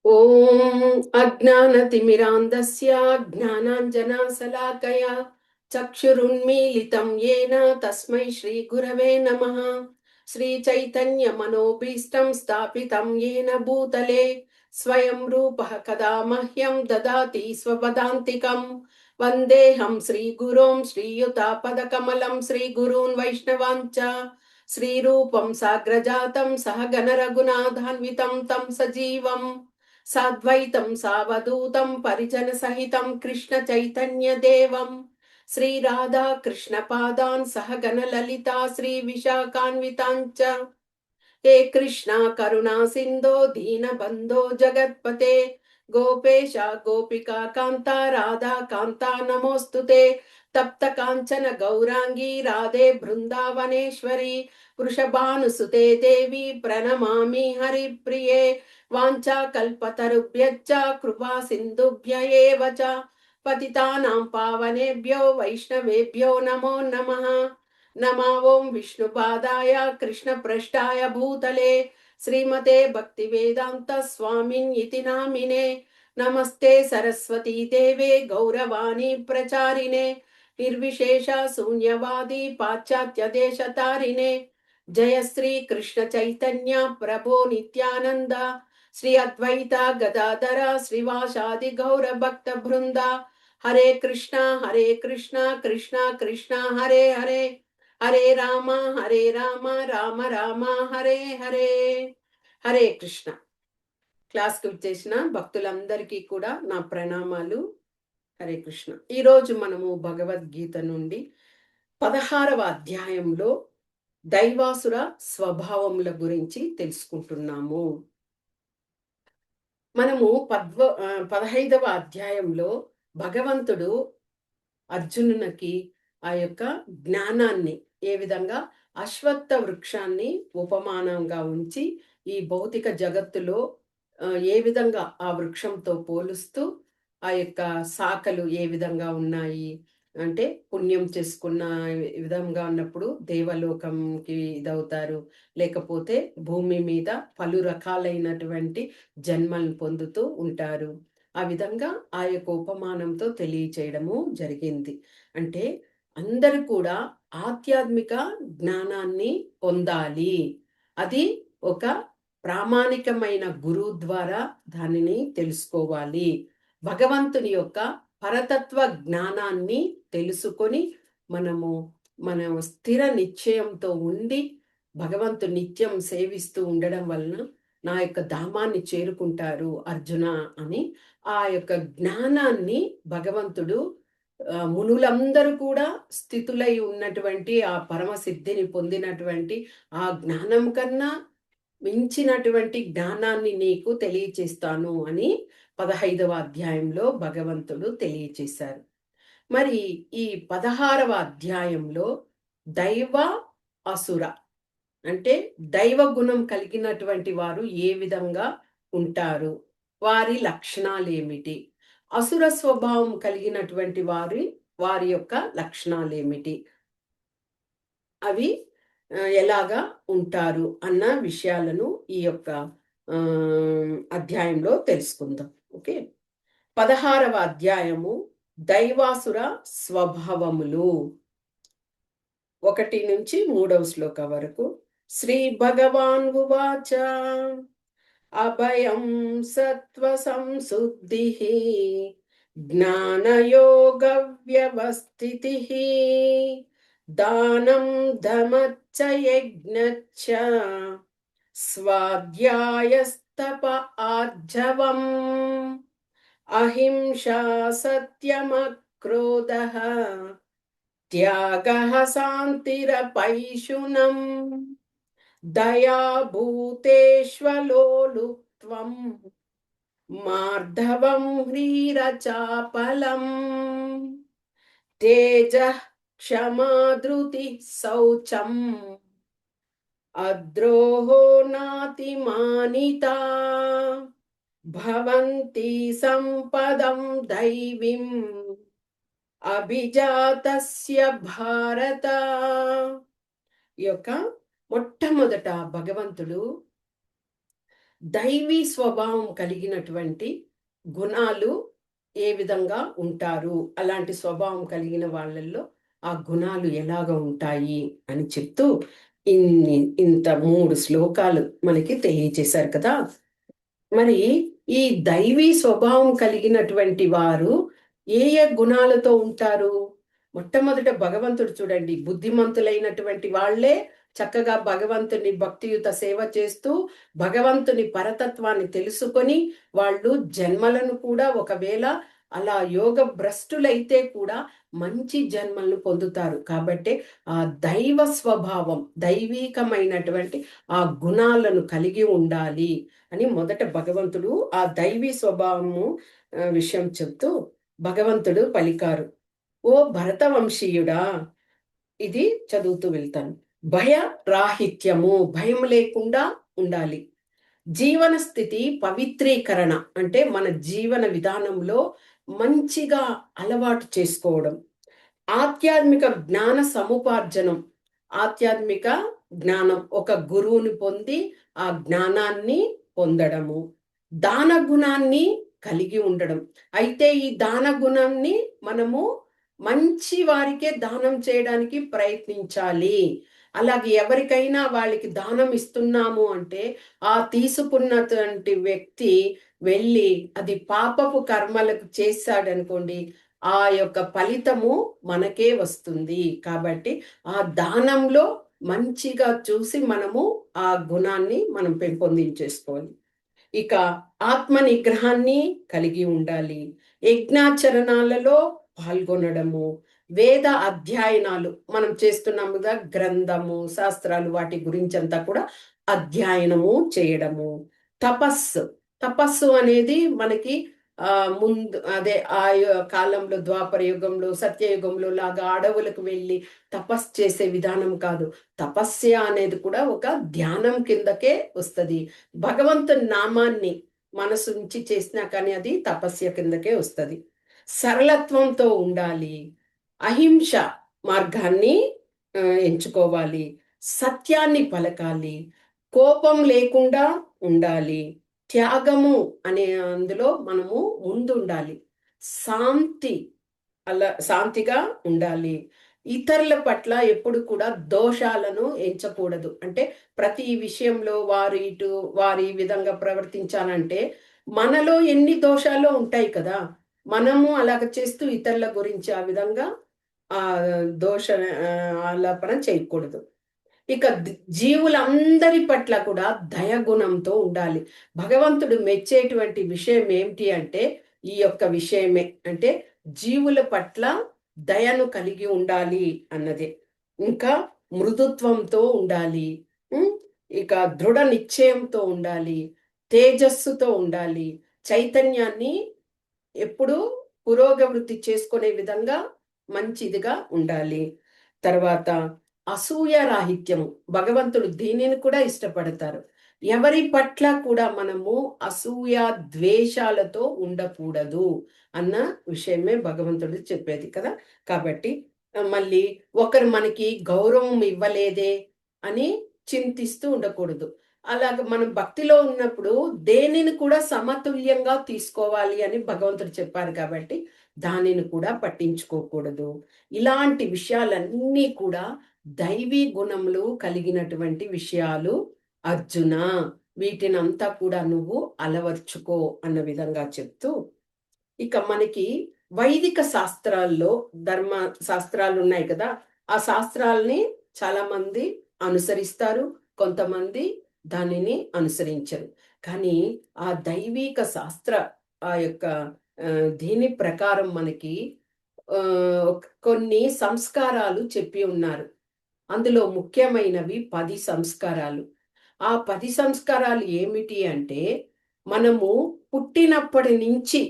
ఓం అజ్ఞానతిమిరాంధస్య జ్ఞానాంజనశలాకయా చక్షురున్మీలితం యేన తస్మై శ్రీగురవే నమః. శ్రీచైతన్యమనోభీష్టం స్థాపితం యేన భూతలే స్వయం రూపః కదా మహ్యం దదాతి స్వపదాంతికం. వందేహం శ్రీగురోం శ్రీయుతాపదకమలం శ్రీగురూన్ వైష్ణవాంచ శ్రీరూపం సాగ్రజాతం సహగణ రఘునాథాన్వితం తం సజీవం సాద్వైతం సావధూతం పరిజన సహితం కృష్ణ చైతన్య దేవం శ్రీ రాధా కృష్ణ పాదాన్ సహగణ లలితా శ్రీ విశాఖాన్వితాంచ. హే కృష్ణ కరుణా సింధో దీన బంధో జగత్పతే గోపేశ గోపికా కాంత రాధా కాంత నమోస్తుతే. తప్త కాంచన గౌరాంగీ రాధే బృందావనేశ్వరి వృషభానుసుతే దేవి ప్రణమామి హరిప్రియే. వాంఛా కల్పతరుభ్యశ్చ కృపా సింధుభ్య ఏవ చ పతితానాం పావనేభ్యో వైష్ణవేభ్యో నమో నమః. నమో ఓం విష్ణుపాదాయ కృష్ణప్రష్టాయ భూతలే శ్రీమతే భక్తివేదాంత స్వామిన్ ఇతి నామినే. నమస్తే సరస్వతీ దేవే గౌరవాణి ప్రచారిణే నిర్విశేష శూన్యవాది పాశ్చాత్య దేశతారిణే. జయ శ్రీ కృష్ణ చైతన్య ప్రభో నిత్యానంద శ్రీ అద్వైత గదాధర శ్రీవాసాది గౌర భక్త బృంద. హరే కృష్ణ కృష్ణ కృష్ణ హరే హరే హరే రామ రామ రామ హరే హరే. హరే కృష్ణ. క్లాస్కి వచ్చేసిన భక్తులందరికీ కూడా నా ప్రణామాలు. హరే కృష్ణ. ఈరోజు మనము భగవద్గీత నుండి 16వ అధ్యాయంలో దైవాసుర స్వభావముల గురించి తెలుసుకుంటున్నాము. మనము 15వ అధ్యాయంలో భగవంతుడు అర్జునునికి ఆ యొక్క జ్ఞానాన్ని ఏ విధంగా అశ్వత్థ వృక్షాన్ని ఉపమానంగా ఉంచి ఈ భౌతిక జగత్తులో ఏ విధంగా ఆ వృక్షంతో పోలుస్తూ ఆ యొక్క శాఖలు ఏ విధంగా ఉన్నాయి అంటే పుణ్యం చేసుకున్న విధంగా ఉన్నప్పుడు దేవలోకంకి ఇదవుతారు, లేకపోతే భూమి మీద పలు రకాలైనటువంటి జన్మలను పొందుతూ ఉంటారు. ఆ విధంగా ఆ యొక్క ఉపమానంతో తెలియచేయడము జరిగింది. అంటే అందరూ కూడా ఆధ్యాత్మిక జ్ఞానాన్ని పొందాలి. అది ఒక ప్రామాణికమైన గురువు ద్వారా దానిని తెలుసుకోవాలి. భగవంతుని యొక్క పరతత్వ జ్ఞానాన్ని తెలుసుకొని మనము మన స్థిర నిశ్చయంతో ఉండి భగవంతుని నిత్యం సేవిస్తూ ఉండడం వలన నా యొక్క ధామాన్ని చేరుకుంటారు అర్జున అని ఆ యొక్క జ్ఞానాన్ని భగవంతుడు మునులందరూ కూడా స్థితులై ఉన్నటువంటి ఆ పరమసిద్ధిని పొందినటువంటి ఆ జ్ఞానం కన్నా మించినటువంటి జ్ఞానాన్ని నీకు తెలియచేస్తాను అని 15వ అధ్యాయంలో భగవంతుడు తెలియచేశారు. మరి ఈ 16వ అధ్యాయంలో దైవ అసుర అంటే దైవ గుణం కలిగినటువంటి వారు ఏ విధంగా ఉంటారు, వారి లక్షణాలు ఏమిటి, అసుర స్వభావం కలిగినటువంటి వారి యొక్క లక్షణాలు ఏమిటి, అవి ఎలాగా ఉంటారు అన్న విషయాలను ఈ యొక్క అధ్యాయంలో తెలుసుకుందాం. ఓకే. 16వ అధ్యాయము దైవాసుర స్వభావములు 1 నుంచి 3వ శ్లోక వరకు. శ్రీ భగవాన్ ఉవాచ అభయం సత్వ సంశుద్ధి జ్ఞానయోగ వ్యవస్థితి దానం ధమచ్చ యజ్ఞచ్చ స్వాధ్యాయస్తప ఆర్జవం అహింసా సత్యమక్రోధః త్యాగః శాంతిరపైశునం దయా భూతేష్వలోలుప్త్వం మార్ధవం హ్రీరచాపలం తేజః క్షమా ధృతి శౌచం అద్రోహో నాతిమానితా భవంతి సంపదం దైవీం అభిజాతస్య భారత. ఈ యొక్క మొట్టమొదట భగవంతుడు దైవీ స్వభావం కలిగినటువంటి గుణాలు ఏ విధంగా ఉంటారు, అలాంటి స్వభావం కలిగిన వాళ్ళల్లో ఆ గుణాలు ఎలాగ ఉంటాయి అని చెప్తూ ఇంత 3 శ్లోకాలు మనకి తెలియజేశారు కదా. మరి ఈ దైవీ స్వభావం కలిగినటువంటి వారు ఏ ఏ గుణాలతో ఉంటారు? మొట్టమొదట భగవంతుడు చూడండి, బుద్ధిమంతులైనటువంటి వాళ్ళే చక్కగా భగవంతుని భక్తియుత సేవ చేస్తూ భగవంతుని పరతత్వాన్ని తెలుసుకొని వాళ్ళు జన్మలను కూడా ఒకవేళ అలా యోగ భ్రష్టులైతే కూడా మంచి జన్మలను పొందుతారు. కాబట్టి ఆ దైవ స్వభావం, దైవీకమైనటువంటి ఆ గుణాలను కలిగి ఉండాలి అని మొదట భగవంతుడు ఆ దైవీ స్వభావము విషయం చెప్తూ భగవంతుడు పలికారు. ఓ భరతవంశీయుడా, ఇది చదువుతూ వెళ్తాను. భయ రాహిత్యము, భయం లేకుండా ఉండాలి. జీవన స్థితి పవిత్రీకరణ అంటే మన జీవన విధానంలో మంచిగా అలవాటు చేసుకోవడం. ఆధ్యాత్మిక జ్ఞాన సముపార్జనం, ఆధ్యాత్మిక జ్ఞానం ఒక గురువుని పొంది ఆ జ్ఞానాన్ని పొందడము. దాన గుణాన్ని కలిగి ఉండడం. అయితే ఈ దాన గుణాన్ని మనము మంచి వారికే దానం చేయడానికి ప్రయత్నించాలి. అలాగే ఎవరికైనా వాళ్ళకి దానం ఇస్తున్నాము అంటే ఆ తీసుకున్నటువంటి వ్యక్తి వెళ్ళి అది పాపపు కర్మలకు చేశాడనుకోండి, ఆ యొక్క ఫలితము మనకే వస్తుంది. కాబట్టి ఆ దానంలో మంచిగా చూసి మనము ఆ గుణాన్ని మనం పెంపొందించేసుకోవాలి. ఇక ఆత్మ నిగ్రహాన్ని కలిగి ఉండాలి. యజ్ఞాచరణాలలో పాల్గొనడము, వేద అధ్యయనాలు మనం చేస్తున్నాము కదా, గ్రంథము శాస్త్రాలు వాటి గురించి అంతా కూడా అధ్యయనము చేయడము. తపస్సు, తపస్సు అనేది మనకి ముందు అదే కాలంలో ద్వాపర యుగంలో సత్యయుగంలో లాగా అడవులకు వెళ్ళి తపస్సు చేసే విధానం కాదు. తపస్య అనేది కూడా ఒక ధ్యానం కిందకే వస్తుంది. భగవంతుని నామాన్ని మనసు నుంచి చేసినా కానీ అది తపస్య కిందకే వస్తుంది. సరళత్వంతో ఉండాలి. అహింస మార్గాన్ని ఎంచుకోవాలి. సత్యాన్ని పలకాలి. కోపం లేకుండా ఉండాలి. త్యాగము అనే అందులో మనము ముందుండాలి. శాంతి, అలా శాంతిగా ఉండాలి. ఇతరుల పట్ల ఎప్పుడు కూడా దోషాలను ఎంచకూడదు. అంటే ప్రతి విషయంలో వారు ఇటు వారి విధంగా ప్రవర్తించాలంటే మనలో ఎన్ని దోషాలు ఉంటాయి కదా, మనము అలాగ చేస్తూ ఇతరుల గురించి ఆ విధంగా ఆ దోష ఆలాపన చేయకూడదు. ఇక జీవులందరి పట్ల కూడా దయగుణంతో ఉండాలి. భగవంతుడు మెచ్చేటువంటి విషయం ఏమిటి అంటే ఈ యొక్క విషయమే, అంటే జీవుల పట్ల దయను కలిగి ఉండాలి అన్నది. ఇంకా మృదుత్వంతో ఉండాలి. ఇక దృఢ నిశ్చయంతో ఉండాలి. తేజస్సుతో ఉండాలి. చైతన్యాన్ని ఎప్పుడు పురోగవృద్ధి చేసుకునే విధంగా మంచిదిగా ఉండాలి. తర్వాత అసూయ రాహిత్యము, భగవంతుడు దీనిని కూడా ఇష్టపడతారు. ఎవరి పట్ల కూడా మనము అసూయ ద్వేషాలతో ఉండకూడదు అన్న విషయమే భగవంతుడు చెప్పేది కదా. కాబట్టి మళ్ళీ ఒకరు మనకి గౌరవం ఇవ్వలేదే అని చింతిస్తూ ఉండకూడదు. అలాగ మనం భక్తిలో ఉన్నప్పుడు దేనిని కూడా సమతుల్యంగా తీసుకోవాలి అని భగవంతుడు చెప్పారు. కాబట్టి దానిని కూడా పట్టించుకోకూడదు. ఇలాంటి విషయాలన్నీ కూడా దైవీ గుణములు కలిగినటువంటి విషయాలు అర్జున. వీటినంతా కూడా నువ్వు అలవర్చుకో అన్న విధంగా చెప్తూ, ఇక మనకి వైదిక శాస్త్రాల్లో ధర్మ శాస్త్రాలు ఉన్నాయి కదా, ఆ శాస్త్రాలని చాలా మంది అనుసరిస్తారు, కొంతమంది దానిని అనుసరించరు. కానీ ఆ దైవిక శాస్త్ర ఆ యొక్క దీని ప్రకారం మనకి కొన్ని సంస్కారాలు చెప్పి ఉన్నారు. అందులో ముఖ్యమైనవి 10 సంస్కారాలు. ఆ 10 సంస్కారాలు ఏమిటి అంటే, మనము పుట్టినప్పటి నుంచి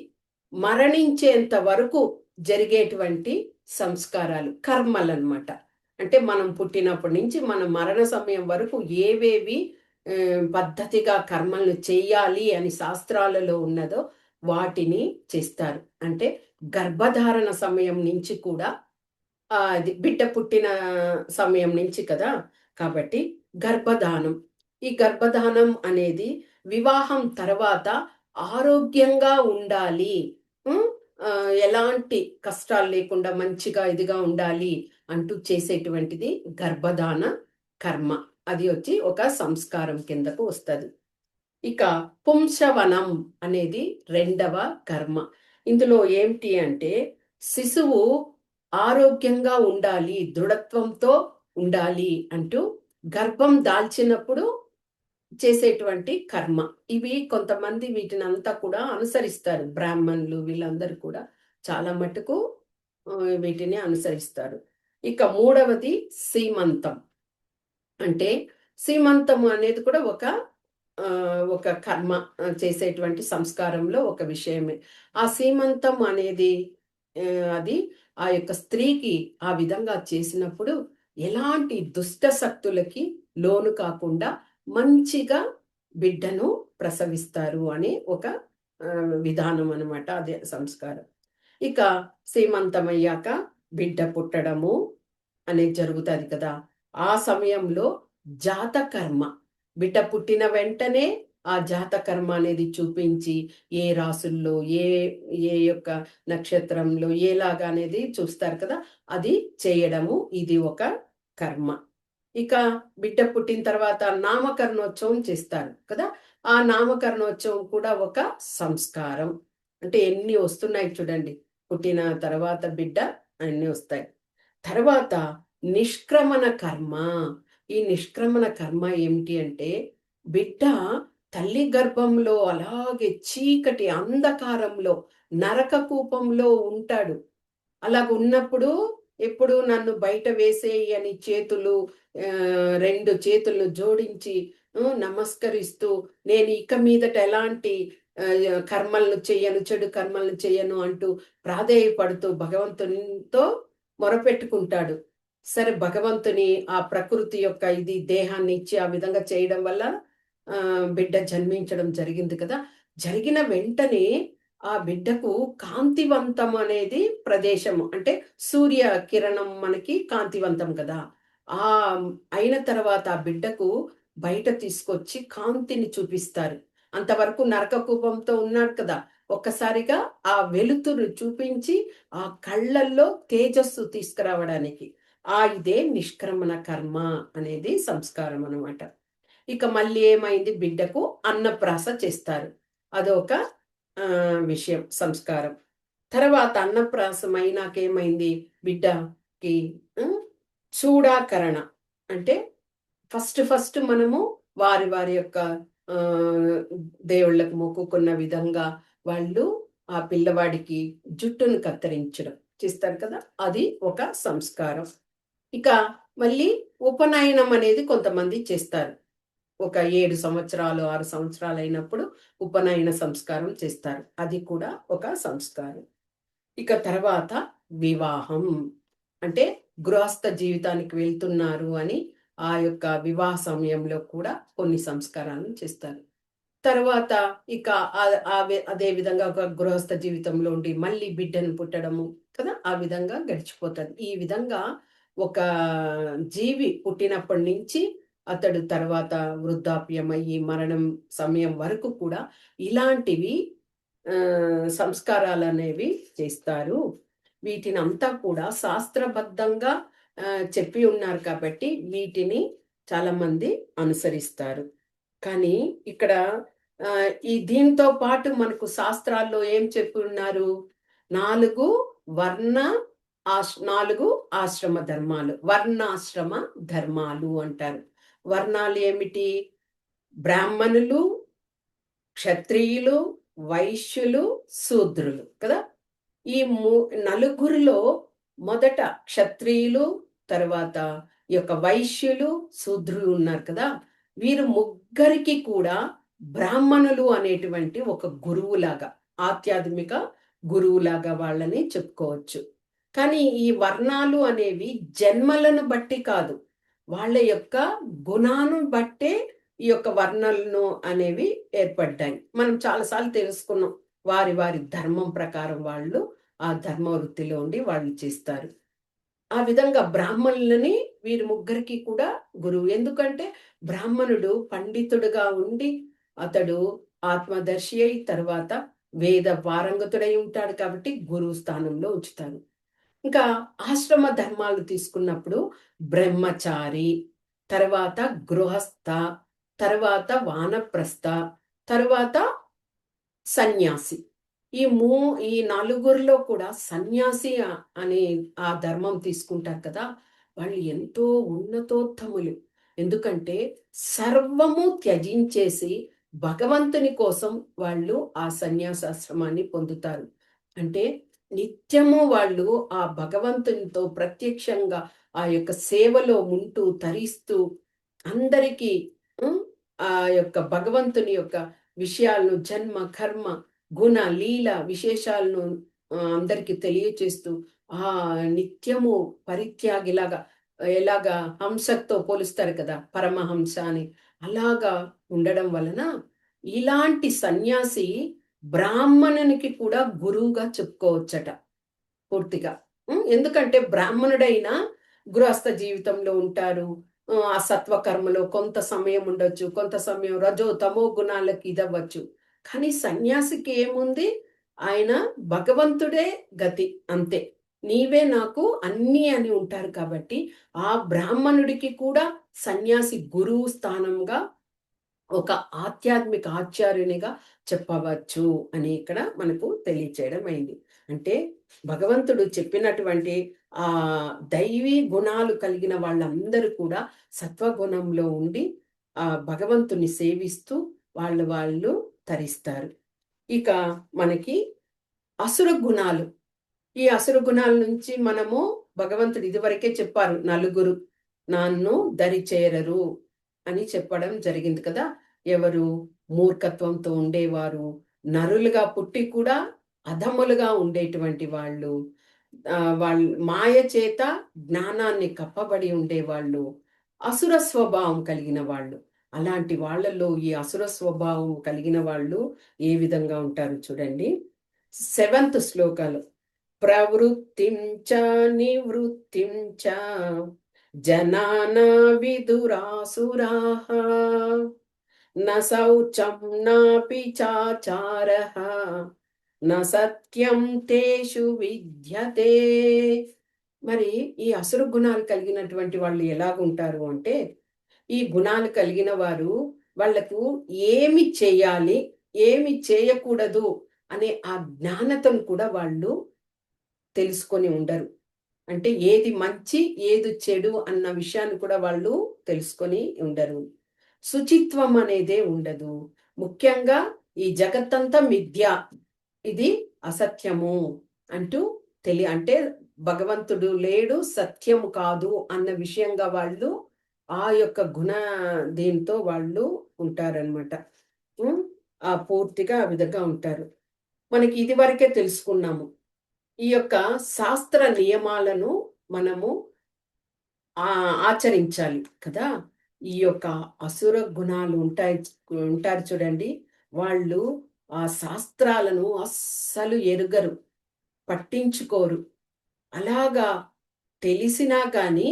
మరణించేంత వరకు జరిగేటువంటి సంస్కారాలు, కర్మలన్నమాట. అంటే మనం పుట్టినప్పటి నుంచి మన మరణ సమయం వరకు ఏవేవి పద్ధతిగా కర్మలను చెయ్యాలి అని శాస్త్రాలలో ఉన్నదో వాటిని చేస్తారు. అంటే గర్భధారణ సమయం నుంచి కూడా అది బిడ్డ పుట్టిన సమయం నుంచి కదా. కాబట్టి గర్భధానం, ఈ గర్భధానం అనేది వివాహం తర్వాత ఆరోగ్యంగా ఉండాలి, ఉం? ఎలాంటి కష్టాలు లేకుండా మంచిగా ఇదిగా ఉండాలి అంటూ చేసేటువంటిది గర్భధాన కర్మ. అది వచ్చి ఒక సంస్కారం కిందకు వస్తుంది. ఇక పుంసవనం అనేది రెండవ కర్మ. ఇందులో ఏమిటి అంటే శిశువు ఆరోగ్యంగా ఉండాలి, దృఢత్వంతో ఉండాలి అంటూ గర్భం దాల్చినప్పుడు చేసేటువంటి కర్మ. ఇవి కొంతమంది వీటిని అంతా కూడా అనుసరిస్తారు. బ్రాహ్మణులు వీళ్ళందరూ కూడా చాలా మటుకు వీటిని అనుసరిస్తారు. ఇక మూడవది సీమంతం. అంటే సీమంతం అనేది కూడా ఒక కర్మ చేసేటువంటి సంస్కారంలో ఒక విషయమే. ఆ సీమంతం అనేది అది ఆ యొక్క స్త్రీకి ఆ విధంగా చేసినప్పుడు ఎలాంటి దుష్ట శక్తులకి లోను కాకుండా మంచిగా బిడ్డను ప్రసవిస్తారు అనే ఒక విధానం అనమాట. అదే సంస్కారం. ఇక సీమంతమయ్యాక బిడ్డ పుట్టడము అనేది జరుగుతుంది కదా. ఆ సమయంలో జాతకర్మ, బిడ్డ పుట్టిన వెంటనే ఆ జాతకర్మ అనేది చూపించి ఏ రాసుల్లో ఏ ఏ యొక్క నక్షత్రంలో ఏలాగా అనేది చూస్తారు కదా, అది చేయడము ఇది ఒక కర్మ. ఇక బిడ్డ పుట్టిన తర్వాత నామకరణోత్సవం చేస్తారు కదా. ఆ నామకరణోత్సవం కూడా ఒక సంస్కారం. అంటే ఎన్ని వస్తున్నాయి చూడండి, పుట్టిన తర్వాత బిడ్డ అన్ని వస్తాయి. తర్వాత నిష్క్రమణ కర్మ. ఈ నిష్క్రమణ కర్మ ఏమిటి అంటే బిడ్డ తల్లి గర్భంలో అలాగే చీకటి అంధకారంలో నరక కూపంలో ఉంటాడు. అలాగ ఉన్నప్పుడు ఎప్పుడు నన్ను బయట వేసేయి అని రెండు చేతులను జోడించి నమస్కరిస్తూ నేను ఇక మీదట ఎలాంటి కర్మలను చెయ్యను, చెడు కర్మలను చెయ్యను అంటూ ప్రాధేయపడుతూ భగవంతునితో మొరపెట్టుకుంటాడు. సరే, భగవంతుని ఆ ప్రకృతి యొక్క ఇది దేహాన్ని ఇచ్చి ఆ విధంగా చేయడం వల్ల బిడ్డ జన్మించడం జరిగింది కదా. జరిగిన వెంటనే ఆ బిడ్డకు కాంతివంతం అనేది ప్రదేశము, అంటే సూర్య కిరణం మనకి కాంతివంతం కదా. ఆ అయిన తర్వాత ఆ బిడ్డకు బయట తీసుకొచ్చి కాంతిని చూపిస్తారు. అంతవరకు నరక కూపంతో ఉన్నాడు కదా, ఒక్కసారిగా ఆ వెలుతురు చూపించి ఆ కళ్ళల్లో తేజస్సు తీసుకురావడానికి ఇదే నిష్క్రమణ కర్మ అనేది సంస్కారం అనమాట. ఇక మళ్ళీ ఏమైంది, బిడ్డకు అన్నప్రాస చేస్తారు. అదొక విషయం, సంస్కారం. తర్వాత అన్నప్రాసం అయినాకేమైంది, బిడ్డకి చూడాకరణ. అంటే ఫస్ట్ మనము వారి వారి యొక్క దేవుళ్ళకు మొక్కుకున్న విధంగా వాళ్ళు ఆ పిల్లవాడికి జుట్టును కత్తిరించడం చేస్తారు కదా, అది ఒక సంస్కారం. ఇక మళ్ళీ ఉపనయనం అనేది కొంతమంది చేస్తారు. ఒక 7 సంవత్సరాలు 6 సంవత్సరాలు అయినప్పుడు ఉపనయన సంస్కారం చేస్తారు. అది కూడా ఒక సంస్కారం. ఇక తర్వాత వివాహం. అంటే గృహస్థ జీవితానికి వెళ్తున్నారు అని ఆ యొక్క వివాహ సమయంలో కూడా కొన్ని సంస్కారాలను చేస్తారు. తర్వాత ఇక అదే విధంగా ఒక గృహస్థ జీవితంలో ఉండి మళ్ళీ బిడ్డను పుట్టడము కదా, ఆ విధంగా గడిచిపోతుంది. ఈ విధంగా ఒక జీవి పుట్టినప్పటి నుంచి అతడు తర్వాత వృద్ధాప్యం అయ్యి మరణం సమయం వరకు కూడా ఇలాంటివి సంస్కారాలు అనేవి చేస్తారు. వీటిని అంతా కూడా శాస్త్రబద్ధంగా చెప్పి ఉన్నారు కాబట్టి వీటిని చాలా మంది అనుసరిస్తారు. కానీ ఇక్కడ దీంతో పాటు మనకు శాస్త్రాల్లో ఏం చెప్పి ఉన్నారు, 4 వర్ణ 4 ఆశ్రమ ధర్మాలు, వర్ణాశ్రమ ధర్మాలు అంటారు. వర్ణాలు ఏమిటి, బ్రాహ్మణులు, క్షత్రియులు, వైశ్యులు, శూద్రులు కదా. ఈ నలుగురిలో మొదట క్షత్రియులు, తర్వాత ఈ యొక్క వైశ్యులు, శూద్రులు ఉన్నారు కదా. వీరు ముగ్గురికి కూడా బ్రాహ్మణులు అనేటువంటి ఒక గురువులాగా, ఆధ్యాత్మిక గురువులాగా వాళ్ళని చెప్పుకోవచ్చు. కానీ ఈ వర్ణాలు అనేవి జన్మలను బట్టి కాదు, వాళ్ళ యొక్క గుణాన్ని బట్టే ఈ యొక్క వర్ణాలను అనేవి ఏర్పడ్డాయి. మనం చాలాసార్లు తెలుసుకున్నాం, వారి వారి ధర్మం ప్రకారం వాళ్ళు ఆ ధర్మ వృత్తిలో ఉండి వాళ్ళు చేస్తారు. ఆ విధంగా బ్రాహ్మణులని వీరి ముగ్గురికి కూడా గురువు. ఎందుకంటే బ్రాహ్మణుడు పండితుడుగా ఉండి అతడు ఆత్మదర్శి అయి తర్వాత వేద పారంగతుడై ఉంటాడు కాబట్టి గురువు స్థానంలో ఉంచుతారు. ఇంకా ఆశ్రమ ధర్మాలు తీసుకున్నప్పుడు బ్రహ్మచారి, తర్వాత గృహస్థ, తర్వాత వానప్రస్థ, తర్వాత సన్యాసి. ఈ నలుగురిలో కూడా సన్యాసి అనే ఆ ధర్మం తీసుకుంటారు కదా, వాళ్ళు ఎంతో ఉన్నతోత్తములు. ఎందుకంటే సర్వము త్యజించేసి భగవంతుని కోసం వాళ్ళు ఆ సన్యాసాశ్రమాన్ని పొందుతారు. అంటే నిత్యము వాళ్ళు ఆ భగవంతునితో ప్రత్యక్షంగా ఆ యొక్క సేవలో ఉంటూ తరిస్తూ అందరికీ ఆ యొక్క భగవంతుని యొక్క విషయాలను, జన్మ కర్మ గుణ లీల విశేషాలను అందరికి తెలియచేస్తూ ఆ నిత్యము పరిత్యాగిలాగా, ఎలాగా హంసతో పోలుస్తారు కదా పరమహంస అని, అలాగా ఉండడం వలన ఇలాంటి సన్యాసి బ్రాహ్మణునికి కూడా గురువుగా చెప్పుకోవచ్చట పూర్తిగా. ఎందుకంటే బ్రాహ్మణుడైనా గృహస్థ జీవితంలో ఉంటారు. ఆ సత్వ కర్మలో కొంత సమయం ఉండొచ్చు, కొంత సమయం రజో తమో గుణాలకి ఇదవ్వచ్చు. కానీ సన్యాసికి ఏముంది, ఆయన భగవంతుడే గతి అంతే. నీవే నాకు అన్నీ అని ఉంటారు కాబట్టి ఆ బ్రాహ్మణుడికి కూడా సన్యాసి గురువు స్థానంగా ఒక ఆధ్యాత్మిక ఆచార్యునిగా చెప్పవచ్చు అని ఇక్కడ మనకు తెలియచేయడం అయింది. అంటే భగవంతుడు చెప్పినటువంటి ఆ దైవీ గుణాలు కలిగిన వాళ్ళందరూ కూడా సత్వగుణంలో ఉండి ఆ భగవంతుని సేవిస్తూ వాళ్ళు తరిస్తారు. ఇక మనకి అసుర గుణాలు, ఈ అసుర గుణాల నుంచి మనము భగవంతుడు ఇదివరకే చెప్పారు, నలుగురు నన్ను దరి చేరరు అని చెప్పడం జరిగింది కదా. ఎవరు? మూర్ఖత్వంతో ఉండేవారు, నరులుగా పుట్టి కూడా అధములుగా ఉండేటువంటి వాళ్ళు, వాళ్ళు మాయ చేత జ్ఞానాన్ని కప్పబడి ఉండేవాళ్ళు, అసుర స్వభావం కలిగిన వాళ్ళు. అలాంటి వాళ్ళలో ఈ అసుర స్వభావం కలిగిన వాళ్ళు ఏ విధంగా ఉంటారు చూడండి. 7th శ్లోకాలు. ప్రవృత్తిం చ నివృత్తిం చ జనానా విదురాసురాః న శౌచం నాపి చాచారః న సత్యం తేషు విద్యతే. మరి ఈ అసురు గుణాలు కలిగినటువంటి వాళ్ళు ఎలాగుంటారు అంటే, ఈ గుణాలు కలిగిన వారు వాళ్లకు ఏమి చేయాలి, ఏమి చేయకూడదు అనే ఆ జ్ఞానతను కూడా వాళ్ళు తెలుసుకొని ఉండరు. అంటే ఏది మంచి ఏది చెడు అన్న విషయాన్ని కూడా వాళ్ళు తెలుసుకొని ఉండరు. శుచిత్వం అనేదే ఉండదు. ముఖ్యంగా ఈ జగత్తంతా మిథ్య, ఇది అసత్యము అంటూ అంటే భగవంతుడు లేడు, సత్యము కాదు అన్న విషయంగా వాళ్ళు ఆ యొక్క గుణ దీంతో వాళ్ళు ఉంటారనమాట. ఆ పూర్తిగా ఆ విధంగా ఉంటారు. మనకి ఇది వరకే తెలుసుకున్నాము. ఈ యొక్క శాస్త్ర నియమాలను మనము ఆచరించాలి కదా. ఈ యొక్క అసుర గుణాలు ఉంటారు చూడండి, వాళ్ళు ఆ శాస్త్రాలను అస్సలు ఎరుగరు, పట్టించుకోరు. అలాగా తెలిసినా కానీ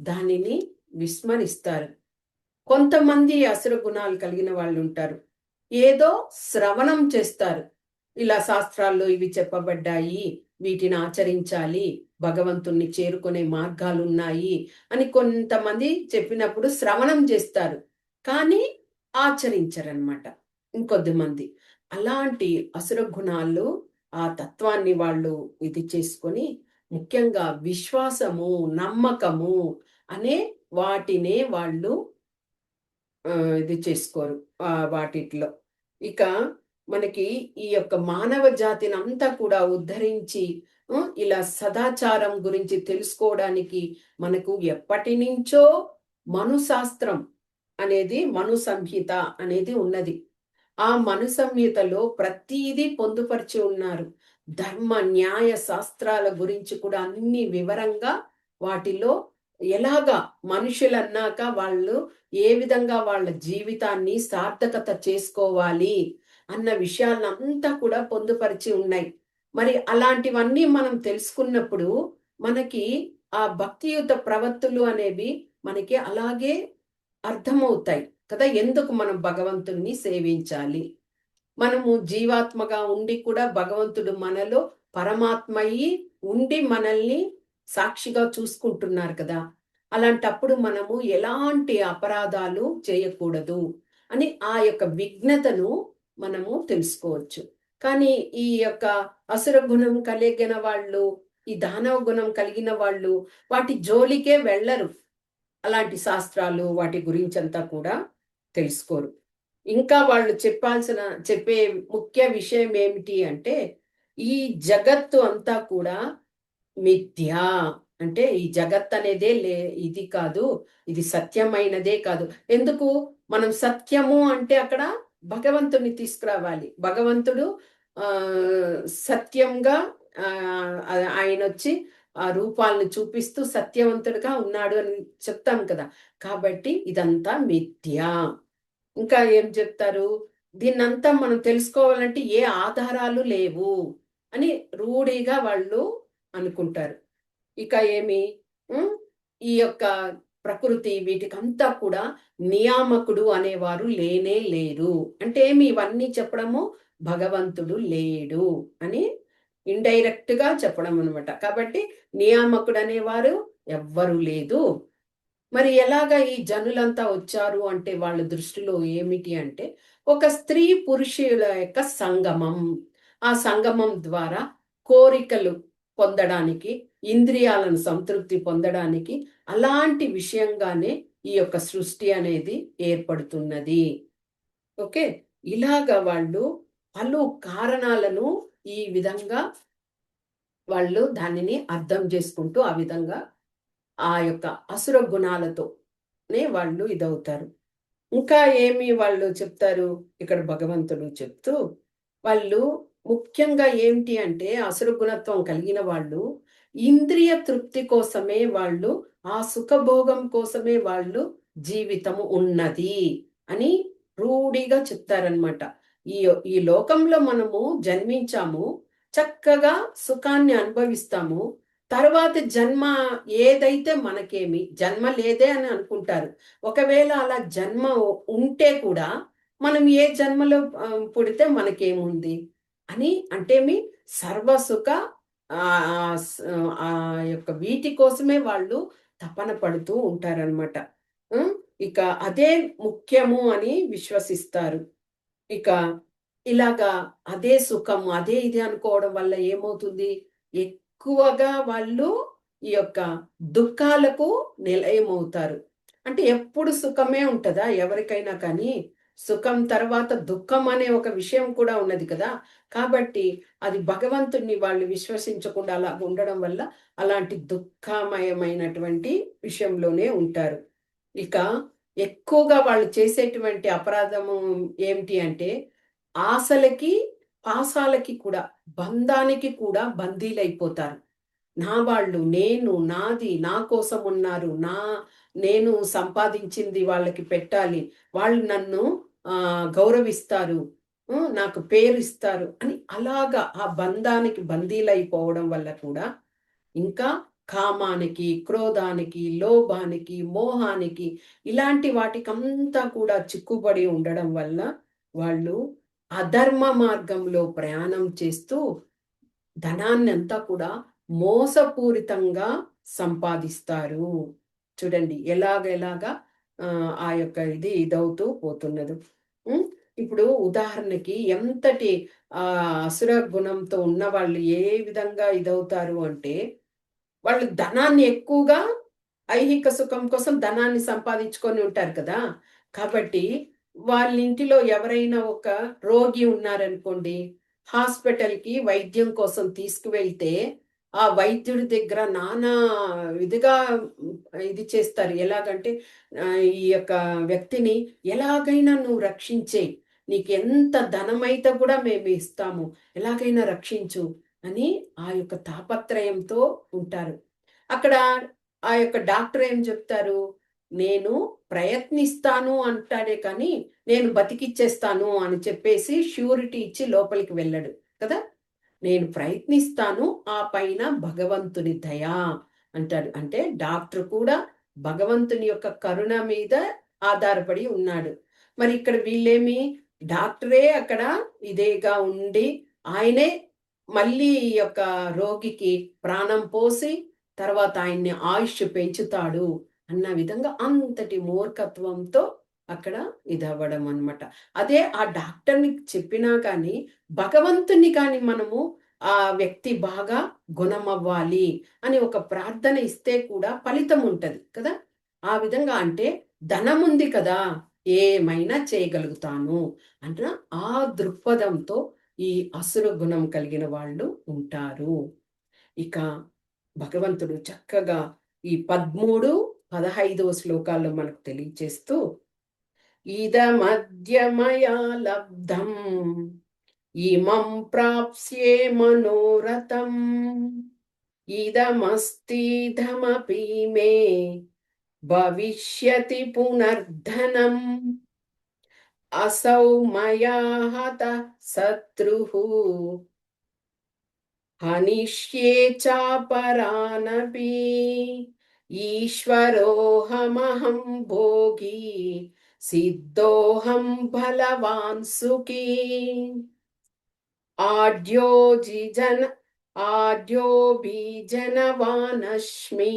దానిని విస్మరిస్తారు. కొంతమంది అసుర గుణాలు కలిగిన వాళ్ళు ఉంటారు, ఏదో శ్రవణం చేస్తారు. ఇలా శాస్త్రాల్లో ఇవి చెప్పబడ్డాయి, వీటిని ఆచరించాలి, భగవంతుణ్ణి చేరుకునే మార్గాలు ఉన్నాయి అని కొంతమంది చెప్పినప్పుడు శ్రవణం చేస్తారు, కానీ ఆచరించరన్నమాట ఇంకొద్ది మంది. అలాంటి అసుర గుణాలు ఆ తత్వాన్ని వాళ్ళు ఇది చేసుకొని ముఖ్యంగా విశ్వాసము, నమ్మకము అనే వాటినే వాళ్ళు ఇది చేసుకోరు వాటిట్లో. ఇక మనకి ఈ యొక్క మానవ జాతిని అంతా కూడా ఉద్ధరించి ఇలా సదాచారం గురించి తెలుసుకోవడానికి మనకు ఎప్పటి నుంచో మనుశాస్త్రం అనేది, మను సంహిత అనేది ఉన్నది. ఆ మను సంహితలో ప్రతిదీ పొందుపరిచి ఉన్నారు. ధర్మ న్యాయ శాస్త్రాల గురించి కూడా అన్ని వివరంగా వాటిలో ఎలాగా మనుషులన్నాక వాళ్ళు ఏ విధంగా వాళ్ళ జీవితాన్ని సార్థకత చేసుకోవాలి అన్న విషయాలంతా కూడా పొందుపరిచి ఉన్నాయి. మరి అలాంటివన్నీ మనం తెలుసుకున్నప్పుడు మనకి ఆ భక్తియుత ప్రవృత్తులు అనేవి మనకి అలాగే అర్థమవుతాయి. కదా. ఎందుకు మనం భగవంతుణ్ణి సేవించాలి? మనము జీవాత్మగా ఉండి కూడా భగవంతుడు మనలో పరమాత్మయి ఉండి మనల్ని సాక్షిగా చూసుకుంటున్నారు కదా. అలాంటప్పుడు మనము ఎలాంటి అపరాధాలు చేయకూడదు అని ఆ యొక్క విజ్ఞతను మనము తెలుసుకోవచ్చు. కానీ ఈ యొక్క అసుర గుణం కలిగిన వాళ్ళు, ఈ దానవ గుణం కలిగిన వాళ్ళు వాటి జోలికే వెళ్ళరు. అలాంటి శాస్త్రాలు వాటి గురించంతా కూడా తెలుసుకోరు. ఇంకా వాళ్ళు చెప్పే ముఖ్య విషయం ఏమిటి అంటే, ఈ జగత్తు అంతా కూడా మిథ్య. అంటే ఈ జగత్ అనేదే ఇది కాదు, ఇది సత్యమైనదే కాదు. ఎందుకు? మనం సత్యము అంటే అక్కడ భగవంతుని తీసుకురావాలి. భగవంతుడు సత్యంగా ఆయనొచ్చి ఆ రూపాలను చూపిస్తూ సత్యవంతుడిగా ఉన్నాడు అని చెప్తాం కదా. కాబట్టి ఇదంతా మిథ్య. ఇంకా ఏం చెప్తారు? దీన్నంతా మనం తెలుసుకోవాలంటే ఏ ఆధారాలు లేవు అని రూఢిగా వాళ్ళు అనుకుంటారు. ఇక ఏమి ఈ యొక్క ప్రకృతి వీటికంతా కూడా నియామకుడు అనేవారు లేనే లేరు. అంటే ఏమి ఇవన్నీ చెప్పడము భగవంతుడు లేడు అని ఇండైరెక్ట్ గా చెప్పడం అనమాట. కాబట్టి నియామకుడు అనేవారు ఎవ్వరు లేదు. మరి ఎలాగా ఈ జనులంతా వచ్చారు అంటే వాళ్ళ దృష్టిలో ఏమిటి అంటే ఒక స్త్రీ పురుషుల యొక్క సంగమం. ఆ సంగమం ద్వారా కోరికలు పొందడానికి, ఇంద్రియాలను సంతృప్తి పొందడానికి అలాంటి విషయంగానే ఈ యొక్క సృష్టి అనేది ఏర్పడుతున్నది. ఓకే. ఇలాగ వాళ్ళు పలు కారణాలను ఈ విధంగా వాళ్ళు దానిని అర్థం చేసుకుంటూ ఆ విధంగా ఆ యొక్క అసుర గుణాలతోనే వాళ్ళు ఇదవుతారు. ఇంకా ఏమి వాళ్ళు చెప్తారు ఇక్కడ భగవంతుడు చెప్తూ, వాళ్ళు ముఖ్యంగా ఏంటి అంటే అసుర గుణత్వం కలిగిన వాళ్ళు ఇంద్రియ తృప్తి కోసమే వాళ్ళు, ఆ సుఖభోగం కోసమే వాళ్ళు జీవితము ఉన్నది అని రూఢిగా చెప్తారనమాట. ఈ ఈ లోకంలో మనము జన్మించాము, చక్కగా సుఖాన్ని అనుభవిస్తాము. తర్వాత జన్మ ఏదైతే మనకేమి, జన్మ లేదే అని అనుకుంటారు. ఒకవేళ అలా జన్మ ఉంటే కూడా మనం ఏ జన్మలో పుడితే మనకేముంది అని అంటే సర్వసుఖ ఆ యొక్క వీటి కోసమే వాళ్ళు తపన పడుతూ ఉంటారనమాట. ఇక అదే ముఖ్యము అని విశ్వసిస్తారు. ఇక ఇలాగా అదే సుఖము, అదే ఇది అనుకోవడం వల్ల ఏమవుతుంది? ఎక్కువగా వాళ్ళు ఈ యొక్క దుఃఖాలకు నిలయమవుతారు. అంటే ఎప్పుడు సుఖమే ఉంటదా ఎవరికైనా కానీ? సుఖం తర్వాత దుఃఖం అనే ఒక విషయం కూడా ఉన్నది కదా. కాబట్టి అది భగవంతుడిని వాళ్ళు విశ్వసించకుండా అలా ఉండడం వల్ల అలాంటి దుఃఖమయమైనటువంటి విషయంలోనే ఉంటారు. ఇక ఎక్కువగా వాళ్ళు చేసేటువంటి అపరాధము ఏమిటి అంటే ఆశలకి, పాసాలకి కూడా, బంధానికి కూడా బందీలైపోతారు. నా వాళ్ళు, నేను, నాది, నా కోసం ఉన్నారు. నేను సంపాదించింది వాళ్ళకి పెట్టాలి. వాళ్ళు నన్ను గౌరవిస్తారు. నాకు పేరిస్తారు అని అలాగా ఆ బంధానికి బందీలైపోవడం వల్ల కూడా ఇంకా కామానికి, క్రోధానికి, లోభానికి, మోహానికి ఇలాంటి వాటికంతా కూడా చిక్కుబడి ఉండడం వల్ల వాళ్ళు అధర్మ మార్గంలో ప్రయాణం చేస్తూ ధనాన్నంతా కూడా మోసపూరితంగా సంపాదిస్తారు. చూడండి ఎలాగెలాగా ఆ యొక్క ఇదవుతూ పోతున్నది. ఇప్పుడు ఉదాహరణకి ఎంతటి అసుర గుణంతో ఉన్న వాళ్ళు ఏ విధంగా ఇదవుతారు అంటే, వాళ్ళు ధనాన్ని ఎక్కువగా ఐహిక సుఖం కోసం ధనాన్ని సంపాదించుకొని ఉంటారు కదా. కాబట్టి వాళ్ళ ఇంటిలో ఎవరైనా ఒక రోగి ఉన్నారనుకోండి, హాస్పిటల్‌కి వైద్యం కోసం తీసుకువెళ్తే, ఆ వైద్యుడి దగ్గర నానా విధిగా ఇది చేస్తారు. ఎలాగంటే ఈ యొక్క వ్యక్తిని ఎలాగైనా నువ్వు రక్షించేయి. నీకెంత ధనమైతే కూడా మేము ఇస్తాము. ఎలాగైనా రక్షించు అని ఆ యొక్క తాపత్రయంతో ఉంటారు. అక్కడ ఆ యొక్క డాక్టర్ ఏం చెప్తారు? నేను ప్రయత్నిస్తాను అంటాడే కానీ, నేను బతికిచ్చేస్తాను అని చెప్పేసి ష్యూరిటీ ఇచ్చి లోపలికి వెళ్ళడు కదా. నేను ప్రయత్నిస్తాను, ఆ పైన భగవంతుని దయ అంటాడు. అంటే డాక్టర్ కూడా భగవంతుని యొక్క కరుణ మీద ఆధారపడి ఉన్నాడు. మరి ఇక్కడ వీళ్ళేమి డాక్టరే అక్కడ ఇదేగా ఉండి ఆయనే మళ్ళీ ఈ యొక్క రోగికి ప్రాణం పోసి తర్వాత ఆయన్ని ఆయుష్ పెంచుతాడు అన్న విధంగా అంతటి మూర్ఖత్వంతో అక్కడ ఇదవ్వడం అనమాట. అదే ఆ డాక్టర్‌ని చెప్పినా కానీ, భగవంతుడిని కానీ మనము ఆ వ్యక్తి బాగా గుణమవ్వాలి అని ఒక ప్రార్థన ఇస్తే కూడా ఫలితం ఉంటది కదా! ఆ విధంగా అంటే ధనముంది కదా! ఏమైనా చేయగలుగుతాను అన్న ఆ దృక్పథంతో ఈ అసుర గుణం కలిగిన వాళ్ళు ఉంటారు. ఇక భగవంతుడు చక్కగా ఈ 13, 15 శ్లోకాల్లో మనకు తెలియచేస్తూ ఇదమద్య మయా లబ్ధం ఇమం ప్రాప్స్యే మనోరథం ఇదమస్తిదమపి మే భవిష్యతి పునర్ధనం అసౌ మయా హతః శత్రుః హనిష్యే చాపరానపి ఈశ్వరోహమహం భోగి సిద్ధోహం బలవాన్ సుఖీ ఆడ్యోభిజనవానస్మి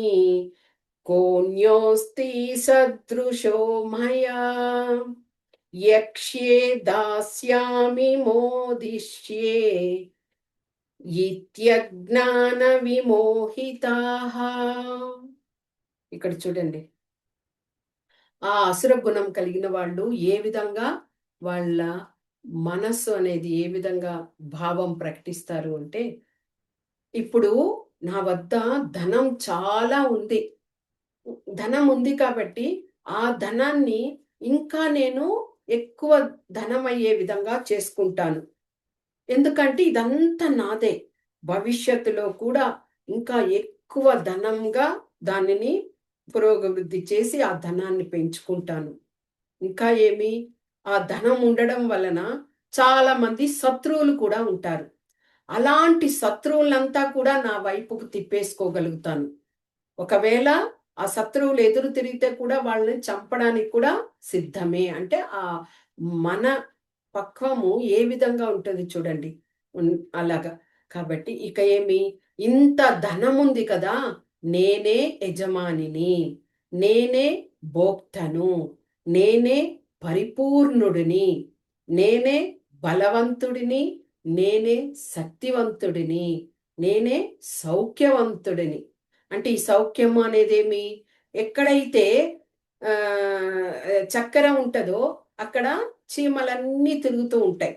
కోన్యోస్తి సదృశో మయా యక్ష్యే దాస్యామి మోదిష్యే ఇత్యజ్ఞాన విమోహితాః. ఇక్కడ చూడండి, ఆ అసుర గుణం కలిగిన వాళ్ళు ఏ విధంగా వాళ్ళ మనస్సు అనేది ఏ విధంగా భావం ప్రకటిస్తారు అంటే, ఇప్పుడు నా వద్ద ధనం చాలా ఉంది. ధనం ఉంది కాబట్టి ఆ ధనాన్ని ఇంకా నేను ఎక్కువ ధనం అయ్యే విధంగా చేసుకుంటాను. ఎందుకంటే ఇదంతా నాదే. భవిష్యత్తులో కూడా ఇంకా ఎక్కువ ధనంగా దానిని పురోగవృద్ధి చేసి ఆ ధనాన్ని పెంచుకుంటాను. ఇంకా ఏమి, ఆ ధనం ఉండడం వలన చాలా మంది శత్రువులు కూడా ఉంటారు. అలాంటి శత్రువులంతా కూడా నా వైపుకు తిప్పేసుకోగలుగుతాను. ఒకవేళ ఆ శత్రువులు ఎదురు తిరిగితే కూడా వాళ్ళని చంపడానికి కూడా సిద్ధమే. అంటే ఆ మన పక్వము ఏ విధంగా ఉంటుంది చూడండి. అలాగా. కాబట్టి ఇక ఏమి, ఇంత ధనముంది కదా! నేనే యజమానిని, నేనే భోక్తను, నేనే పరిపూర్ణుడిని, నేనే బలవంతుడిని, నేనే శక్తివంతుడిని, నేనే సౌఖ్యవంతుడిని. అంటే ఈ సౌఖ్యము అనేదేమి, ఎక్కడైతే చక్కెర ఉంటదో అక్కడ చీమలన్నీ తిరుగుతూ ఉంటాయి.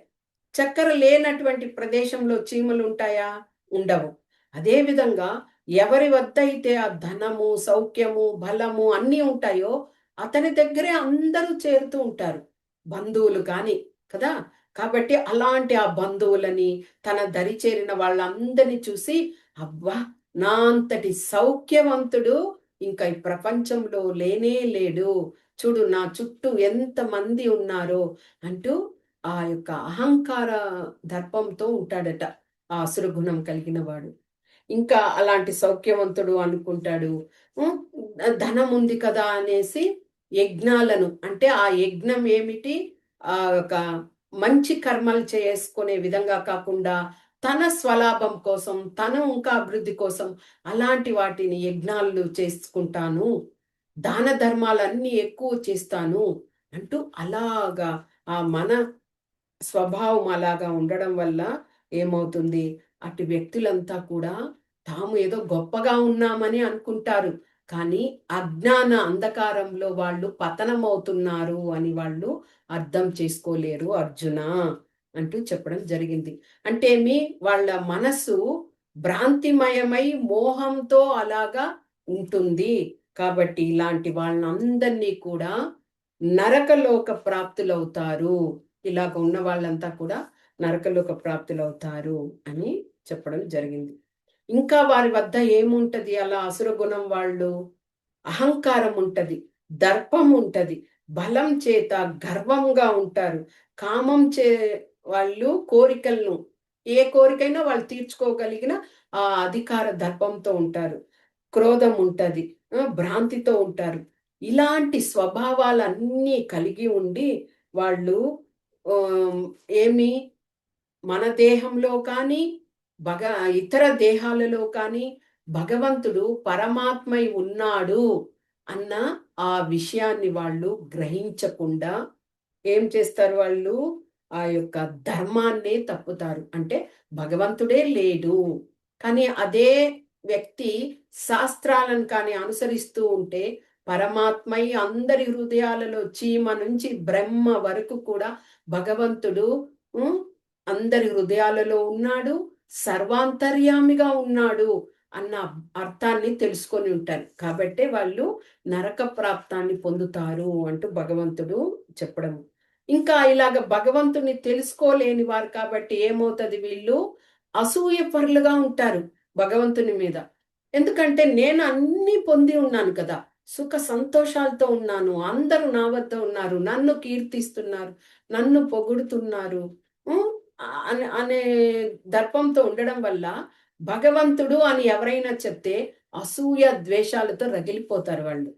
చక్కెర లేనటువంటి ప్రదేశంలో చీమలు ఉంటాయా? ఉండవు. అదే విధంగా ఎవరి వద్ద అయితే ఆ ధనము, సౌఖ్యము, బలము అన్నీ ఉంటాయో అతని దగ్గరే అందరూ చేరుతూ ఉంటారు. బంధువులు కానీ కదా! కాబట్టి అలాంటి ఆ బంధువులని తన దరి చేరిన వాళ్ళందరిని చూసి, అబ్బా! నా అంతటి సౌఖ్యవంతుడు ఇంకా ఈ ప్రపంచంలో లేనే లేడు. చూడు నా చుట్టూ ఎంతమంది ఉన్నారో అంటూ ఆ యొక్క అహంకార దర్పంతో ఉంటాడట ఆ అసుర గుణం కలిగిన వాడు. ఇంకా అలాంటి సౌఖ్యవంతుడు అనుకుంటాడు. హ్మ్. ధనం ఉంది కదా అనేసి యజ్ఞాలను, అంటే ఆ యజ్ఞం ఏమిటి? ఒక మంచి కర్మలు చేసుకునే విధంగా కాకుండా తన స్వలాభం కోసం, తను ఇంకా అభివృద్ధి కోసం అలాంటి వాటిని యజ్ఞాలు చేసుకుంటాను. దాన ధర్మాలన్నీ ఎక్కువ చేస్తాను అంటూ అలాగా ఆ మన స్వభావం అలాగా ఉండడం వల్ల ఏమవుతుంది? అటు వ్యక్తులంతా కూడా తాము ఏదో గొప్పగా ఉన్నామని అనుకుంటారు. కానీ అజ్ఞాన అంధకారంలో వాళ్ళు పతనమవుతున్నారు అని వాళ్ళు అర్థం చేసుకోలేరు అర్జున అంటూ చెప్పడం జరిగింది. అంటే వాళ్ళ మనస్సు భ్రాంతిమయమై మోహంతో అలాగా ఉంటుంది. కాబట్టి ఇలాంటి వాళ్ళందరినీ కూడా నరకలోక ప్రాప్తులవుతారు. ఇలాగ ఉన్న వాళ్ళంతా కూడా నరకలోక ప్రాప్తులవుతారు అని చెప్పడం జరిగింది. ఇంకా వారి వద్ద ఏముంటది అలా అసుర గుణం వాళ్ళు? అహంకారం ఉంటది, దర్పం ఉంటది, బలం చేత గర్వంగా ఉంటారు. కామం వాళ్ళు కోరికలను ఏ కోరికైనా వాళ్ళు తీర్చుకోగలిగిన ఆ అధికార దర్పంతో ఉంటారు. క్రోధం ఉంటది. భ్రాంతితో ఉంటారు. ఇలాంటి స్వభావాలన్నీ కలిగి ఉండి వాళ్ళు ఏమి మన దేహంలో కానీ భగ ఇతర దేహాలలో కానీ భగవంతుడు పరమాత్మై ఉన్నాడు అన్న ఆ విషయాన్ని వాళ్ళు గ్రహించకుండా ఏం చేస్తారు వాళ్ళు? ఆ యొక్క ధర్మాన్నే తప్పుతారు. అంటే భగవంతుడే లేడు. కానీ అదే వ్యక్తి శాస్త్రాలను కానీ అనుసరిస్తూ ఉంటే పరమాత్మై అందరి హృదయాలలో చీమ నుంచి బ్రహ్మ వరకు కూడా భగవంతుడు హ్మ్, అందరి హృదయాలలో ఉన్నాడు, సర్వాంతర్యామిగా ఉన్నాడు అన్న అర్థాన్ని తెలుసుకొని ఉంటారు. కాబట్టే వాళ్ళు నరక ప్రాప్తాన్ని పొందుతారు అంటూ భగవంతుడు చెప్పడం. ఇంకా ఇలాగ భగవంతుని తెలుసుకోలేని వారు కాబట్టి ఏమవుతది, వీళ్ళు అసూయపరులుగా ఉంటారు భగవంతుని మీద. ఎందుకంటే నేను అన్నీ పొంది ఉన్నాను కదా! సుఖ సంతోషాలతో ఉన్నాను. అందరూ నా వద్ద ఉన్నారు. నన్ను కీర్తిస్తున్నారు. నన్ను పొగుడుతున్నారు. హ్మ్. అనే దర్పంతో ఉండడం వల్ల భగవంతుడు అని ఎవరైనా చెప్తే అసూయ, ద్వేషాలతో రగిలిపోతారు వాళ్ళు.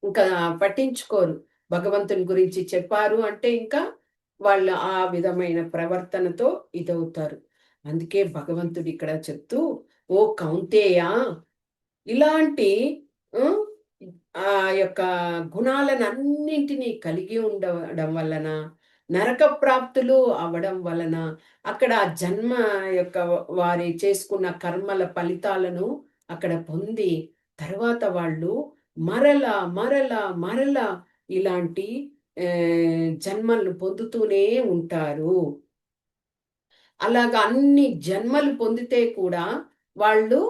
ఇంకా పట్టించుకోరు. భగవంతుని గురించి చెప్పారు అంటే ఇంకా వాళ్ళు ఆ విధమైన ప్రవర్తనతో ఇదవుతారు. అందుకే భగవంతుడు ఇక్కడ చెప్తూ, "ఓ కౌంతేయ, ఇలాంటి హ్మ్, ఆ యొక్క గుణాలనన్నింటినీ కలిగి ఉండడం వలన, నరక ప్రాప్తులు అవ్వడం వలన, అక్కడ జన్మ యొక్క వారి చేసుకున్న కర్మల ఫలితాలను అక్కడ పొంది, తర్వాత వాళ్ళు మరలా, మరలా, మరలా ఇలాంటి జన్మలను పొందుతూనే ఉంటారు. అలాగా అన్ని జన్మలు పొందితే కూడా వాళ్ళు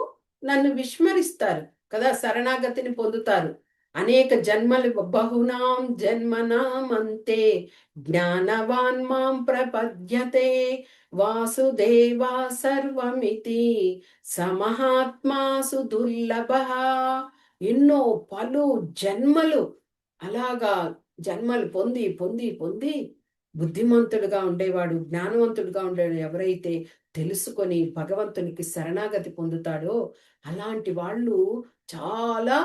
నన్ను విస్మరిస్తారు కదా! శరణాగతిని పొందుతారు. అనేక జన్మలు బహునాం జన్మనాం అంతే జ్ఞానవాన్ మాం ప్రపద్యతే వాసుదేవా సర్వమితి సమహాత్మాసు దుర్లభః. ఎన్నో పలు జన్మలు అలాగా జన్మలు పొంది, పొంది, పొంది బుద్ధిమంతుడుగా ఉండేవాడు, జ్ఞానవంతుడుగా ఉండేవాడు ఎవరైతే తెలుసుకొని భగవంతునికి శరణాగతి పొందుతాడో, అలాంటి వాళ్ళు చాలా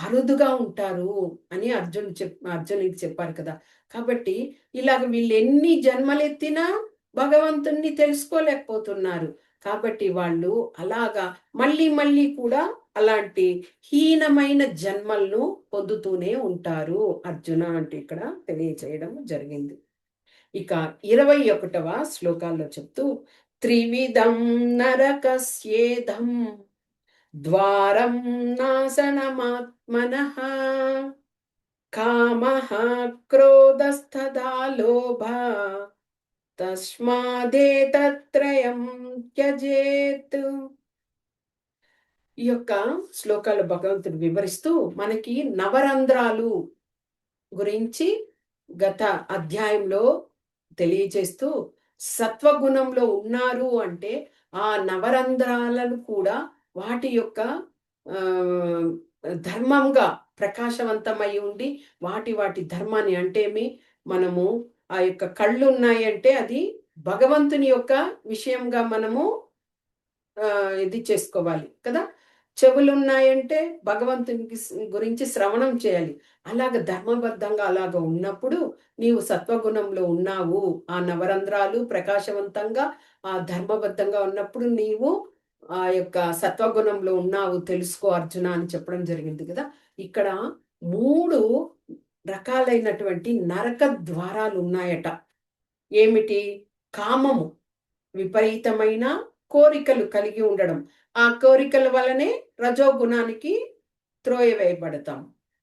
అరుదుగా ఉంటారు అని అర్జునుడికి చెప్పారు కదా! కాబట్టి ఇలాగ వీళ్ళెన్ని జన్మలెత్తినా భగవంతుణ్ణి తెలుసుకోలేకపోతున్నారు. కాబట్టి వాళ్ళు అలాగా మళ్ళీ, మళ్ళీ కూడా అలాంటి హీనమైన జన్మలను పొందుతూనే ఉంటారు అర్జున అంటూ ఇక్కడ తెలియచేయడం జరిగింది. ఇక 21వ శ్లోకాల్లో చెప్తూ త్రివిధం నరకస్యేదం ద్వారం నాశనమాత్మనః కామః క్రోధస్తథా లోభः తస్మాదేతత్రయం త్యజేత్. ఈ యొక్క శ్లోకాలు భగవంతుడు వివరిస్తూ మనకి నవరంధ్రాలు గురించి గత అధ్యాయంలో తెలియచేస్తూ సత్వగుణంలో ఉన్నారు అంటే ఆ నవరంధ్రాలను కూడా వాటి యొక్క ఆ, ధర్మంగా ప్రకాశవంతమై ఉండి వాటి వాటి ధర్మాన్ని అంటే మనము ఆ యొక్క కళ్ళు ఉన్నాయి అంటే అది భగవంతుని యొక్క విషయంగా మనము ఇది చేసుకోవాలి కదా! చెవులున్నాయంటే భగవంతునికి గురించి శ్రవణం చేయాలి. అలాగ ధర్మబద్ధంగా అలాగ ఉన్నప్పుడు నీవు సత్వగుణంలో ఉన్నావు. ఆ నవరంధ్రాలు ప్రకాశవంతంగా ఆ ధర్మబద్ధంగా ఉన్నప్పుడు నీవు ఆ యొక్క సత్వగుణంలో ఉన్నావు తెలుసుకో అర్జున అని చెప్పడం జరిగింది కదా! ఇక్కడ 3 రకాలైనటువంటి నరక ద్వారాలున్నాయట. ఏమిటి? కామము. విపరీతమైన కోరికలు కలిగి ఉండడం. ఆ కోరికల వలనే రజోగుణానికి త్రోయవేయబడతాం.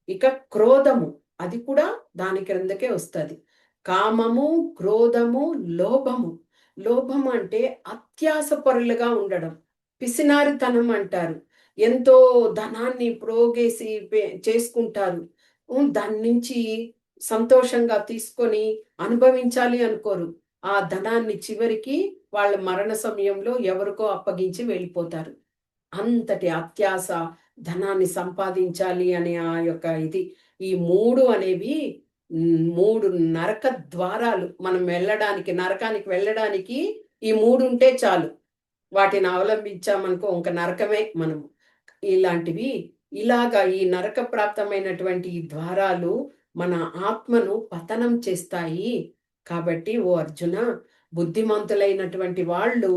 ఇక క్రోధము అది కూడా దాని క్రిందకే వస్తది. కామము, క్రోధము, లోభము. లోభము అంటే అత్యాసపరులుగా ఉండడం. పిసినారితనం అంటారు. ఎంతో ధనాన్ని ప్రోగేసి చేసుకుంటారు. దాని నుంచి సంతోషంగా తీసుకొని అనుభవించాలి అనుకోరు. ఆ ధనాన్ని చివరికి వాళ్ళ మరణ సమయంలో ఎవరికో అప్పగించి వెళ్ళిపోతారు. అంతటి అత్యాస, ధనాన్ని సంపాదించాలి అనే ఆ యొక్క ఇది. ఈ 3 అనేవి 3 నరక ద్వారాలు. మనం వెళ్ళడానికి నరకానికి వెళ్ళడానికి ఈ 3 ఉంటే చాలు. వాటిని అవలంబించామనుకో ఇంక నరకమే మనము. ఇలాంటివి ఇలాగా ఈ నరక ప్రాప్తమైనటువంటి ఈ ద్వారాలు మన ఆత్మను పతనం చేస్తాయి. కాబట్టి ఓ అర్జున, బుద్ధిమంతులైనటువంటి వాళ్ళు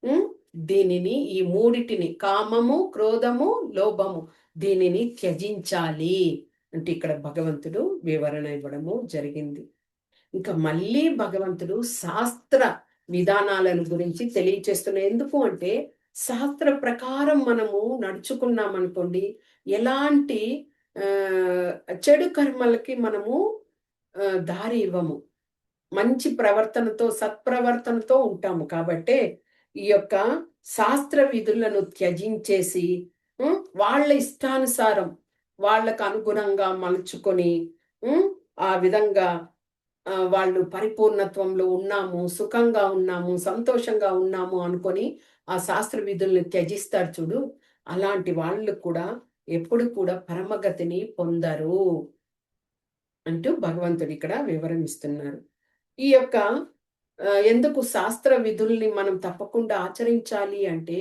ఉమ్, దీనిని, ఈ మూడిటిని, కామము, క్రోధము, లోభము, దీనిని త్యజించాలి అంటే ఇక్కడ భగవంతుడు వివరణ ఇవ్వడము జరిగింది. ఇంకా మళ్ళీ భగవంతుడు శాస్త్ర విధానాలను గురించి తెలియచేస్తున్న, ఎందుకు అంటే శాస్త్ర ప్రకారం మనము నడుచుకున్నామనుకోండి, ఎలాంటి ఆ, చెడు కర్మలకి మనము దారి ఇవ్వము, మంచి ప్రవర్తనతో, సత్ప్రవర్తనతో ఉంటాము. కాబట్టే ఈ యొక్క శాస్త్ర విధులను త్యజించేసి వాళ్ళ ఇష్టానుసారం, వాళ్ళకు అనుగుణంగా మలుచుకొని ఆ విధంగా వాళ్ళు పరిపూర్ణత్వంలో ఉన్నాము, సుఖంగా ఉన్నాము, సంతోషంగా ఉన్నాము అనుకొని ఆ శాస్త్ర విధుల్ని త్యజిస్తారు చూడు, అలాంటి వాళ్ళు కూడా ఎప్పుడు కూడా పరమగతిని పొందరు అంటూ భగవంతుడు ఇక్కడ వివరణిస్తున్నారు. ఈ యొక్క ఎందుకు శాస్త్ర విధుల్ని మనం తప్పకుండా ఆచరించాలి అంటే,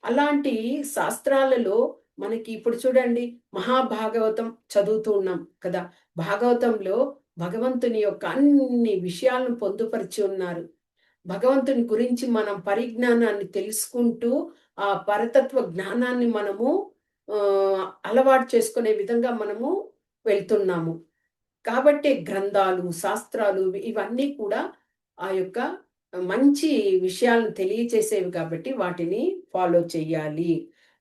అలాంటి శాస్త్రాలలో మనకి ఇప్పుడు చూడండి, మహాభాగవతం చదువుతూ ఉన్నాం కదా. భాగవతంలో భగవంతుని యొక్క అన్ని విషయాలను పొందుపరిచి ఉన్నారు. భగవంతుని గురించి మనం పరిజ్ఞానాన్ని తెలుసుకుంటూ, ఆ పరతత్వ జ్ఞానాన్ని మనము అలవాటు చేసుకునే విధంగా మనము వెళ్తున్నాము. కాబట్టి గ్రంథాలు, శాస్త్రాలు ఇవన్నీ కూడా ఆ యొక్క మంచి విషయాలను తెలియచేసేవి కాబట్టి వాటిని ఫాలో చెయ్యాలి.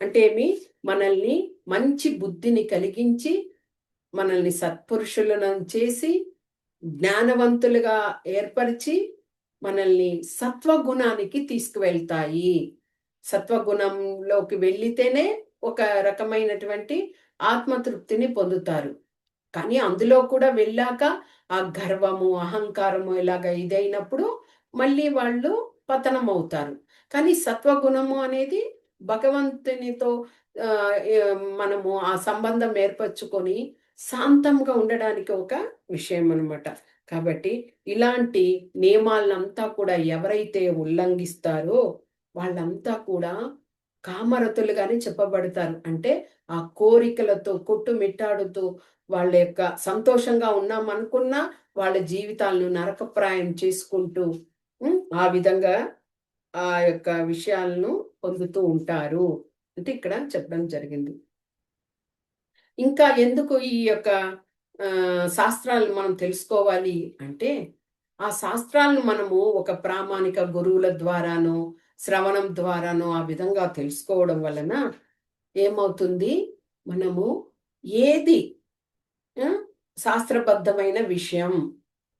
అంటే ఏమి, మనల్ని మంచి బుద్ధిని కలిగించి, మనల్ని సత్పురుషులను చేసి, జ్ఞానవంతులుగా ఏర్పరిచి, మనల్ని సత్వగుణానికి తీసుకువెళ్తాయి. సత్వగుణంలోకి వెళ్ళితేనే ఒక రకమైనటువంటి ఆత్మతృప్తిని పొందుతారు. కానీ అందులో కూడా వెళ్ళాక ఆ గర్వము, అహంకారము ఇలాగ ఇదైనప్పుడు మళ్ళీ వాళ్ళు పతనం అవుతారు. కానీ సత్వగుణము అనేది భగవంతునితో మనము ఆ సంబంధం ఏర్పరచుకొని శాంతంగా ఉండడానికి ఒక విషయం అన్నమాట. కాబట్టి ఇలాంటి నియమాలంతా కూడా ఎవరైతే ఉల్లంఘిస్తారో వాళ్ళంతా కూడా కామరతులుగానే చెప్పబడతారు. అంటే ఆ కోరికలతో కొట్టుమిట్టాడుతూ వాళ్ళ యొక్క సంతోషంగా ఉన్నామనుకున్నా వాళ్ళ జీవితాలను నరకప్రాయం చేసుకుంటూ ఆ విధంగా ఆ యొక్క విషయాలను పొందుతూ ఉంటారు అంటే ఇక్కడ చెప్పడం జరిగింది. ఇంకా ఎందుకు ఈ యొక్క శాస్త్రాలను మనం తెలుసుకోవాలి అంటే, ఆ శాస్త్రాలను మనము ఒక ప్రామాణిక గురువుల ద్వారానో, శ్రవణం ద్వారానో ఆ విధంగా తెలుసుకోవడం వలన ఏమవుతుంది, మనము ఏది శాస్త్రబద్ధమైన విషయం,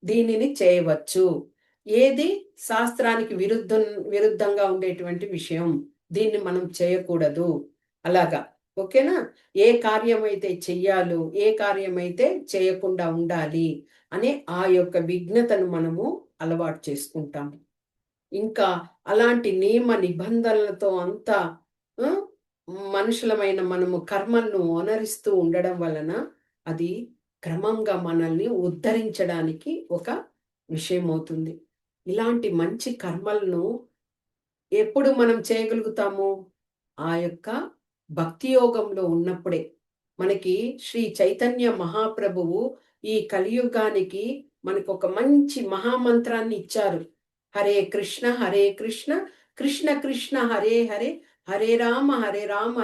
దీనిని చేయవచ్చు, ఏది శాస్త్రానికి విరుద్ధంగా ఉండేటువంటి విషయం, దీన్ని మనం చేయకూడదు, అలాగా. ఓకేనా? ఏ కార్యమైతే చెయ్యాలో, ఏ కార్యమైతే చేయకుండా ఉండాలి అనే ఆ యొక్క విజ్ఞతను మనము అలవాటు చేసుకుంటాము. ఇంకా అలాంటి నియమ నిబంధనలతో అంతా మనుషులమైన మనము కర్మలను అనరిస్తూ ఉండడం వలన అది క్రమంగా మనల్ని ఉద్ధరించడానికి ఒక విషయం అవుతుంది. ఇలాంటి మంచి కర్మలను ఎప్పుడు మనం చేయగలుగుతాము? ఆ యొక్క భక్తి యోగంలో ఉన్నప్పుడే. మనకి శ్రీ చైతన్య మహాప్రభువు ఈ కలియుగానికి మనకొక మంచి మహామంత్రాన్ని ఇచ్చారు. హరే కృష్ణ హరే కృష్ణ, కృష్ణ కృష్ణ హరే హరే, హరే రామ రామ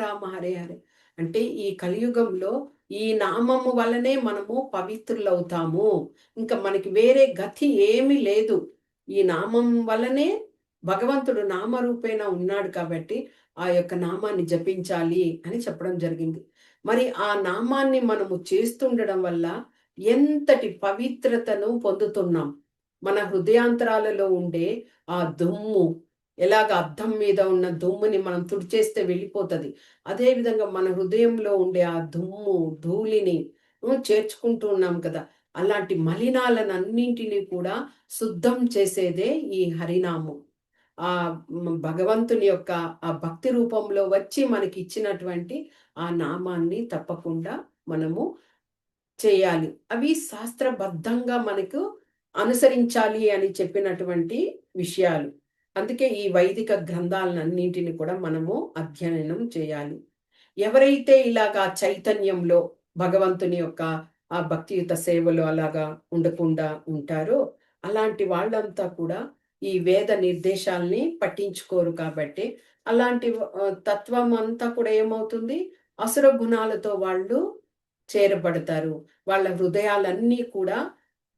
రామ హరే హరే. అంటే ఈ కలియుగంలో ఈ నామము వలనే మనము పవిత్రులవుతాము. ఇంకా మనకి వేరే గతి ఏమీ లేదు. ఈ నామం వలనే భగవంతుడు నామరూపేణ ఉన్నాడు కాబట్టి ఆ యొక్క నామాన్ని జపించాలి అని చెప్పడం జరిగింది. మరి ఆ నామాన్ని మనము చేస్తుండడం వల్ల ఎంతటి పవిత్రతను పొందుతున్నాం. మన హృదయాంతరాలలో ఉండే ఆ దుమ్ము, ఎలాగ అద్దం మీద ఉన్న దుమ్ముని మనం తుడిచేస్తే వెళ్ళిపోతుంది, అదేవిధంగా మన హృదయంలో ఉండే ఆ దుమ్ము ధూళిని చేర్చుకుంటూ ఉన్నాం కదా. అలాంటి మలినాలన్నింటినీ కూడా శుద్ధం చేసేదే ఈ హరినామం. ఆ భగవంతుని యొక్క ఆ భక్తి రూపంలో వచ్చి మనకి ఇచ్చినటువంటి ఆ నామాన్ని తప్పకుండా మనము చేయాలి. అవి శాస్త్రబద్ధంగా మనకు అనుసరించాలి అని చెప్పినటువంటి విషయాలు. అందుకే ఈ వైదిక గ్రంథాలన్నింటిని కూడా మనము అధ్యయనం చేయాలి. ఎవరైతే ఇలాగా చైతన్యంలో భగవంతుని యొక్క ఆ భక్తియుత సేవలు అలాగా ఉండకుండా ఉంటారో అలాంటి వాళ్ళంతా కూడా ఈ వేద నిర్దేశాల్ని పట్టించుకోరు కాబట్టి అలాంటి తత్వం అంతా కూడా ఏమవుతుంది? అసుర గుణాలతో వాళ్ళు చేరబడతారు. వాళ్ళ హృదయాలన్నీ కూడా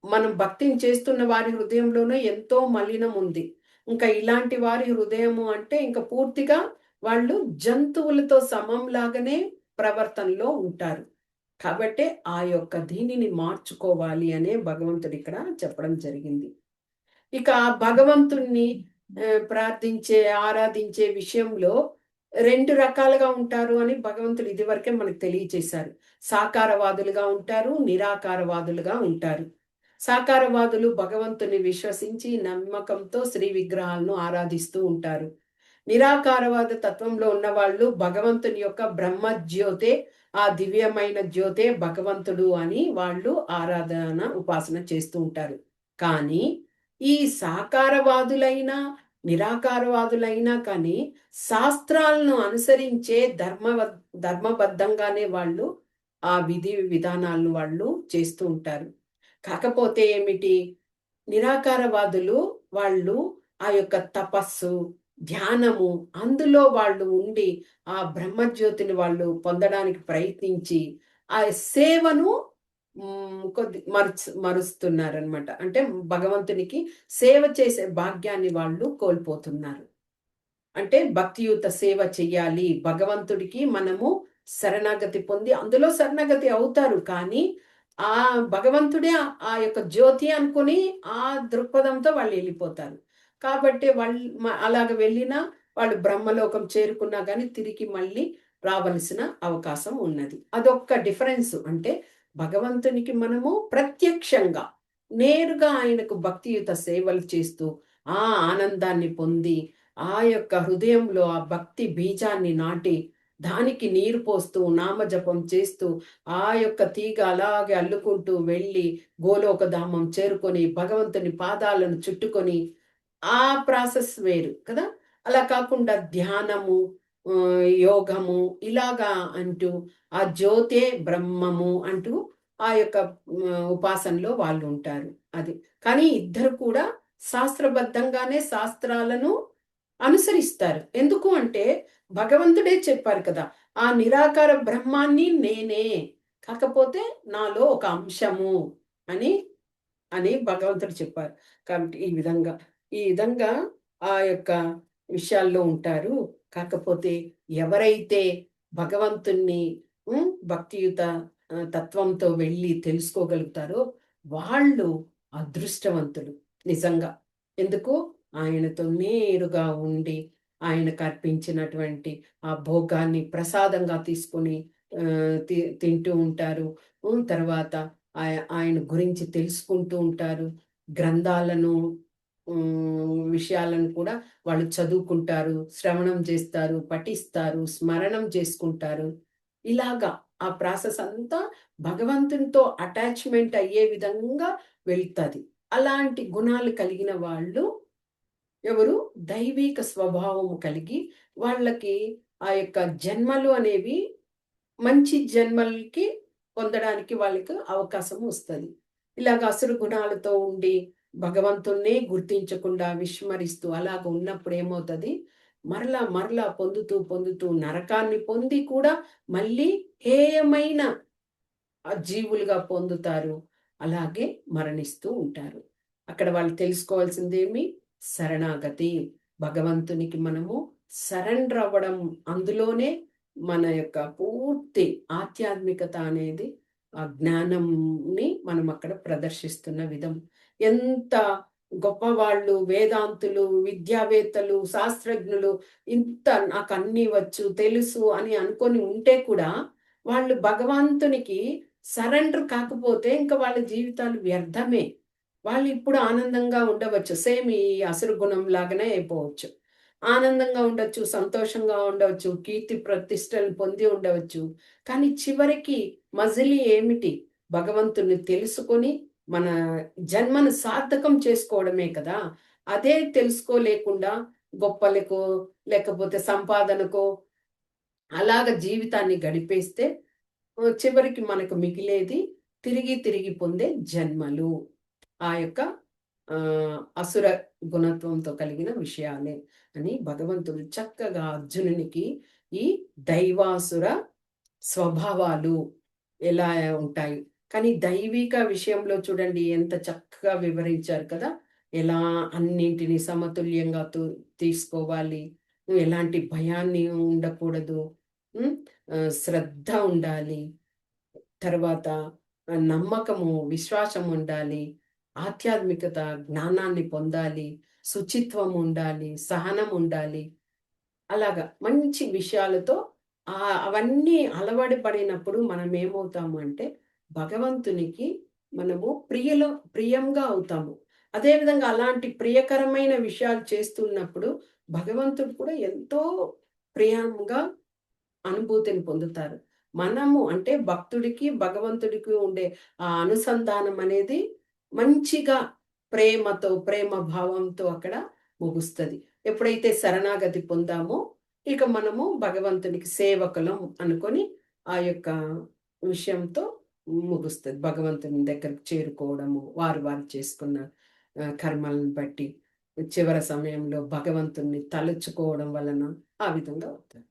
మనం భక్తిని చేస్తున్న వారి హృదయంలోనే ఎంతో మలినం ఉంది. ఇంకా ఇలాంటి వారి హృదయము అంటే ఇంక పూర్తిగా వాళ్ళు జంతువులతో సమంలాగానే ప్రవర్తనలో ఉంటారు. కాబట్టే ఆ యొక్క దీనిని మార్చుకోవాలి అనే భగవంతుడు ఇక్కడ చెప్పడం జరిగింది. ఇక ఆ భగవంతుణ్ణి ప్రార్థించే, ఆరాధించే విషయంలో 2 రకాలుగా ఉంటారు అని భగవంతుడు ఇదివరకే మనకు తెలియచేశారు. సాకారవాదులుగా ఉంటారు, నిరాకారవాదులుగా ఉంటారు. సాకారవాదులు భగవంతుని విశ్వసించి నమ్మకంతో శ్రీ విగ్రహాలను ఆరాధిస్తూ ఉంటారు. నిరాకారవాద తత్వంలో ఉన్నవాళ్ళు భగవంతుని యొక్క బ్రహ్మజ్యోతే, ఆ దివ్యమైన జ్యోతే భగవంతుడు అని వాళ్ళు ఆరాధన, ఉపాసన చేస్తూ ఉంటారు. కానీ ఈ సాకారవాదులైనా, నిరాకారవాదులైనా కానీ శాస్త్రాలను అనుసరించే ధర్మబద్ధంగానే వాళ్ళు ఆ విధి విధానాలను వాళ్ళు చేస్తూ ఉంటారు. కాకపోతే ఏమిటి? నిరాకారవాదులు వాళ్ళు ఆ యొక్క తపస్సు, ధ్యానము అందులో వాళ్ళు ఉండి ఆ బ్రహ్మజ్యోతిని వాళ్ళు పొందడానికి ప్రయత్నించి ఆ సేవను కొద్ది మరుస్తున్నారనమాట. అంటే భగవంతునికి సేవ చేసే భాగ్యాన్ని వాళ్ళు కోల్పోతున్నారు. అంటే భక్తియుత సేవ చెయ్యాలి. భగవంతుడికి మనము శరణాగతి పొంది అందులో శరణాగతి అవుతారు. కానీ ఆ భగవంతుడే ఆ యొక్క జ్యోతి అనుకుని ఆ దృక్పథంతో వాళ్ళు వెళ్ళిపోతారు. కాబట్టి అలాగ వెళ్ళినా వాళ్ళు బ్రహ్మలోకం చేరుకున్నా గానీ తిరిగి మళ్ళీ రావలసిన అవకాశం ఉన్నది. అదొక్క డిఫరెన్సు. అంటే భగవంతునికి మనము ప్రత్యక్షంగా నేరుగా ఆయనకు భక్తియుత సేవలు చేస్తూ ఆ ఆనందాన్ని పొంది ఆ యొక్క హృదయంలో ఆ భక్తి బీజాన్ని నాటి దానికి నీరు పోస్తూ నామజపం చేస్తూ ఆ యొక్క తీగ అలాగే అల్లుకుంటూ వెళ్ళి గోలోకధామం చేరుకొని భగవంతుని పాదాలను చుట్టుకొని ఆ ప్రాసెస్ వేరు కదా. అలా కాకుండా ధ్యానము, యోగము ఇలాగా అంటూ ఆ జ్యోతే బ్రహ్మము అంటూ ఆ యొక్క ఉపాసనలో వాళ్ళు ఉంటారు. అది కానీ ఇద్దరు కూడా శాస్త్రబద్ధంగానే శాస్త్రాలను అనుసరిస్తారు. ఎందుకు అంటే భగవంతుడే చెప్పారు కదా! ఆ నిరాకార బ్రహ్మాన్ని నేనే. కాకపోతే నాలో ఒక అంశము అని, అని భగవంతుడు చెప్పారు. కాబట్టి ఈ విధంగా ఆ యొక్క విషయాల్లో ఉంటారు. కాకపోతే ఎవరైతే భగవంతుణ్ణి భక్తియుత తత్వంతో వెళ్ళి తెలుసుకోగలుగుతారో వాళ్ళు అదృష్టవంతులు నిజంగా. ఎందుకు? ఆయనతో నేరుగా ఉండి ఆయనకు అర్పించినటువంటి ఆ భోగాన్ని ప్రసాదంగా తీసుకొని తింటూ ఉంటారు. తర్వాత ఆయన గురించి తెలుసుకుంటూ ఉంటారు. గ్రంథాలను విషయాలను కూడా వాళ్ళు చదువుకుంటారు, శ్రవణం చేస్తారు, పఠిస్తారు, స్మరణం చేసుకుంటారు. ఇలాగా ఆ ప్రాసెస్ అంతా భగవంతునితో అటాచ్‌మెంట్ అయ్యే విధంగా వెళ్తది. అలాంటి గుణాలు కలిగిన వాళ్ళు ఎవరు? దైవిక స్వభావము కలిగి వాళ్ళకి ఆ యొక్క జన్మలు అనేవి మంచి జన్మలకి పొందడానికి వాళ్ళకి అవకాశం వస్తది. ఇలాగ అసురు గుణాలతో ఉండి భగవంతున్నే గుర్తించకుండా విస్మరిస్తూ అలాగ ఉన్నప్పుడు ఏమవుతది? మరలా మరలా పొందుతూ నరకాన్ని పొంది కూడా మళ్ళీ హేయమైన జీవులుగా పొందుతారు. అలాగే మరణిస్తూ ఉంటారు. అక్కడ వాళ్ళు తెలుసుకోవాల్సిందేమి? శరణాగతి. భగవంతునికి మనము సరెండర్ అవ్వడం. అందులోనే మన యొక్క పూర్తి ఆధ్యాత్మికత అనేది ఆ జ్ఞానంని మనం అక్కడ ప్రదర్శిస్తున్న విధం. ఎంత గొప్పవాళ్ళు, వేదాంతులు, విద్యావేత్తలు, శాస్త్రజ్ఞులు ఇంత నాకన్నీ వచ్చు, తెలుసు అని అనుకొని ఉంటే కూడా వాళ్ళు భగవంతునికి సరెండర్ కాకపోతే ఇంక వాళ్ళ జీవితాలు వ్యర్థమే. వాళ్ళు ఇప్పుడు ఆనందంగా ఉండవచ్చు. సేమ్ ఈ అసురు గుణం లాగానే అయిపోవచ్చు. ఆనందంగా ఉండొచ్చు, సంతోషంగా ఉండవచ్చు, కీర్తి ప్రతిష్టలు పొంది ఉండవచ్చు. కానీ చివరికి మజిలీ ఏమిటి? భగవంతుని తెలుసుకొని మన జన్మను సార్థకం చేసుకోవడమే కదా! అదే తెలుసుకోలేకుండా గొప్పలకో, లేకపోతే సంపాదనకో అలాగ జీవితాన్ని గడిపేస్తే చివరికి మనకు మిగిలేది తిరిగి తిరిగి పొందే జన్మలు. ఆ యొక్క అసుర గుణత్వంతో కలిగిన విషయాలే అని భగవంతుడు చక్కగా అర్జునునికి ఈ దైవాసుర స్వభావాలు ఎలా ఉంటాయి. కానీ దైవిక విషయంలో చూడండి ఎంత చక్కగా వివరించారు కదా! ఎలా అన్నింటిని సమతుల్యంగా తీసుకోవాలి. ఎలాంటి భయాన్ని ఉండకూడదు. హ్మ్. శ్రద్ధ ఉండాలి. తర్వాత నమ్మకము, విశ్వాసం ఉండాలి. ఆధ్యాత్మికత, జ్ఞానాన్ని పొందాలి. శుచిత్వం ఉండాలి. సహనం ఉండాలి. అలాగా మంచి విషయాలతో అవన్నీ అలవాటు పడినప్పుడు మనం ఏమవుతాము అంటే, భగవంతునికి మనము ప్రియంగా అవుతాము. అదేవిధంగా అలాంటి ప్రియకరమైన విషయాలు చేస్తున్నప్పుడు భగవంతుడు కూడా ఎంతో ప్రియంగా అనుభూతిని పొందుతారు. మనము అంటే భక్తుడికి, భగవంతుడికి ఉండే ఆ అనుసంధానం అనేది మంచిగా ప్రేమతో, ప్రేమ భావంతో అక్కడ ముగుస్తది. ఎప్పుడైతే శరణాగతి పొందామో, ఇక మనము భగవంతునికి సేవకులం అనుకొని ఆ యొక్క విషయంతో ముగుస్తది. భగవంతుని దగ్గరికి చేరుకోవడము, వారు చేసుకున్న కర్మలను బట్టి చివరి సమయంలో భగవంతుడిని తలుచుకోవడం వలన ఆ విధంగా అవుతారు.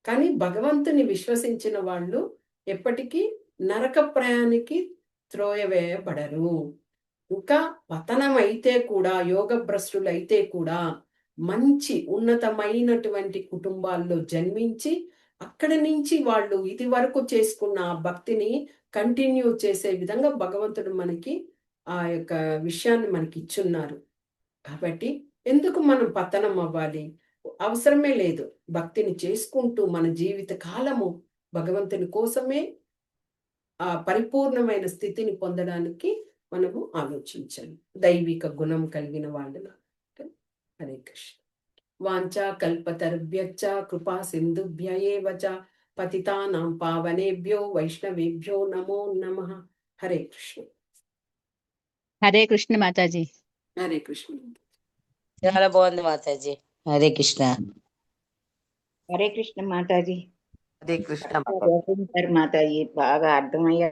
కానీ భగవంతుని విశ్వసించిన వాళ్ళు ఎప్పటికీ నరక ప్రయాణికి త్రోయవేయబడరు. ఇంకా పతనమైతే కూడా యోగభ్రష్టులైతే కూడా మంచి ఉన్నతమైనటువంటి కుటుంబాల్లో జన్మించి అక్కడి నుంచి వాళ్ళు ఇది వరకు చేసుకున్న ఆ భక్తిని కంటిన్యూ చేసే విధంగా భగవంతుడు మనకి ఆ యొక్క విషయాన్ని మనకి ఇచ్చున్నారు. కాబట్టి ఎందుకు మనం పతనం అవ్వాలి? అవసరమే లేదు. భక్తిని చేసుకుంటూ మన జీవిత కాలము భగవంతుని కోసమే ఆ పరిపూర్ణమైన స్థితిని పొందడానికి మనము ఆలోచించాలి. దైవిక గుణం కలిగిన వాళ్ళుగా. హరే కృష్ణ. వాంఛా కల్పతరుభ్యశ్చ కృపా సింధుభ్య ఏవ చ పతితానాం పావనేభ్యో వైష్ణవేభ్యో నమో నమః. హరే కృష్ణ. హరే కృష్ణ మాతాజీ. హరే కృష్ణ. చాలా బాగుంది మాతాజీ. హరే కృష్ణ. హరే కృష్ణ మాతాజీ. హరే కృష్ణ మాతాజీ బాగా అర్థమయ్యే